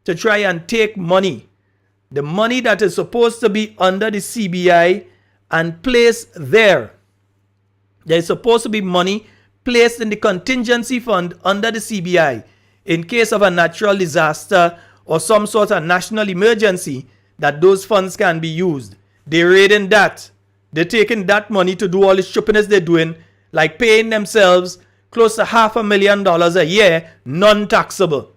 to try and take money. The money that is supposed to be under the CBI and placed there. There is supposed to be money placed in the contingency fund under the CBI in case of a natural disaster or some sort of national emergency, that those funds can be used. They're raiding that. They're taking that money to do all the stupidness they're doing, like paying themselves close to $500,000 a year, non-taxable.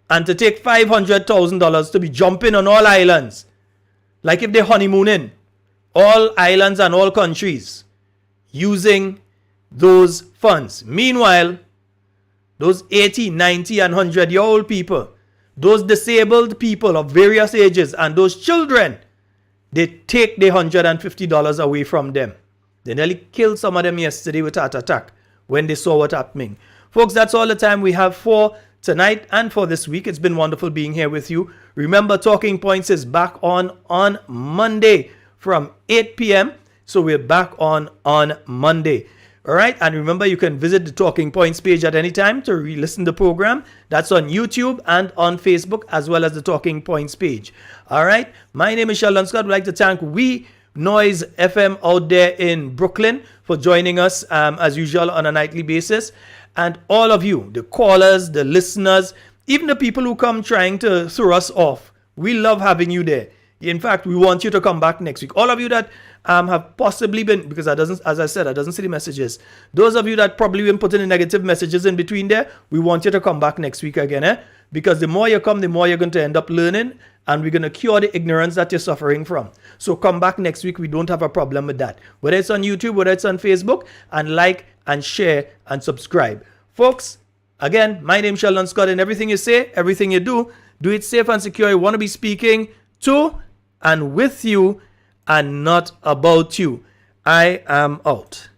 And to take $500,000 to be jumping on all islands, like if they're honeymooning, all islands and all countries, using those funds. Meanwhile, those 80, 90, and 100-year-old people, those disabled people of various ages, and those children, they take the $150 away from them. They nearly killed some of them yesterday with heart attack when they saw what happening. Folks, that's all the time we have for tonight and for this week. It's been wonderful being here with you. Remember, Talking Points is back on Monday from 8 p.m. So we're back on Monday. All right. And remember, you can visit the Talking Points page at any time to re-listen to the program. That's on YouTube and on Facebook, as well as the Talking Points page. All right. My name is Sheldon Scott. I'd like to thank We Noise FM out there in Brooklyn for joining us as usual on a nightly basis. And all of you, the callers, the listeners, even the people who come trying to throw us off, we love having you there. In fact, we want you to come back next week. All of you that have possibly been, because as I said, I doesn't see the messages. Those of you that probably been putting the negative messages in between there, we want you to come back next week again, because the more you come, the more you're going to end up learning, and we're going to cure the ignorance that you're suffering from. So come back next week. We don't have a problem with that. Whether it's on YouTube, whether it's on Facebook, and like and share and subscribe. Folks, again, my name's Sheldon Scott, and everything you say, everything you do it safe and secure. You want to be speaking to and with you and not about you. I am out.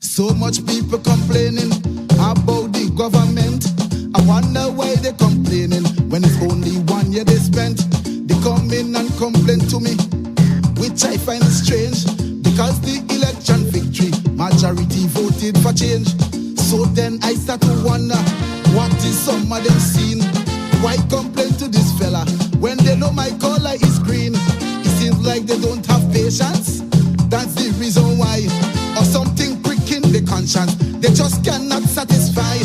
So much people complaining about the government. I wonder why they complaining when it's only 1 year they spent. They come in and complain to me, which I find strange, because the election victory, majority voted for change. So then I start to wonder, what is some of them seen? Why complain to this fella when they know my color is green? It seems like they don't have patience. That's the reason why. Or something pricking the conscience they just cannot satisfy.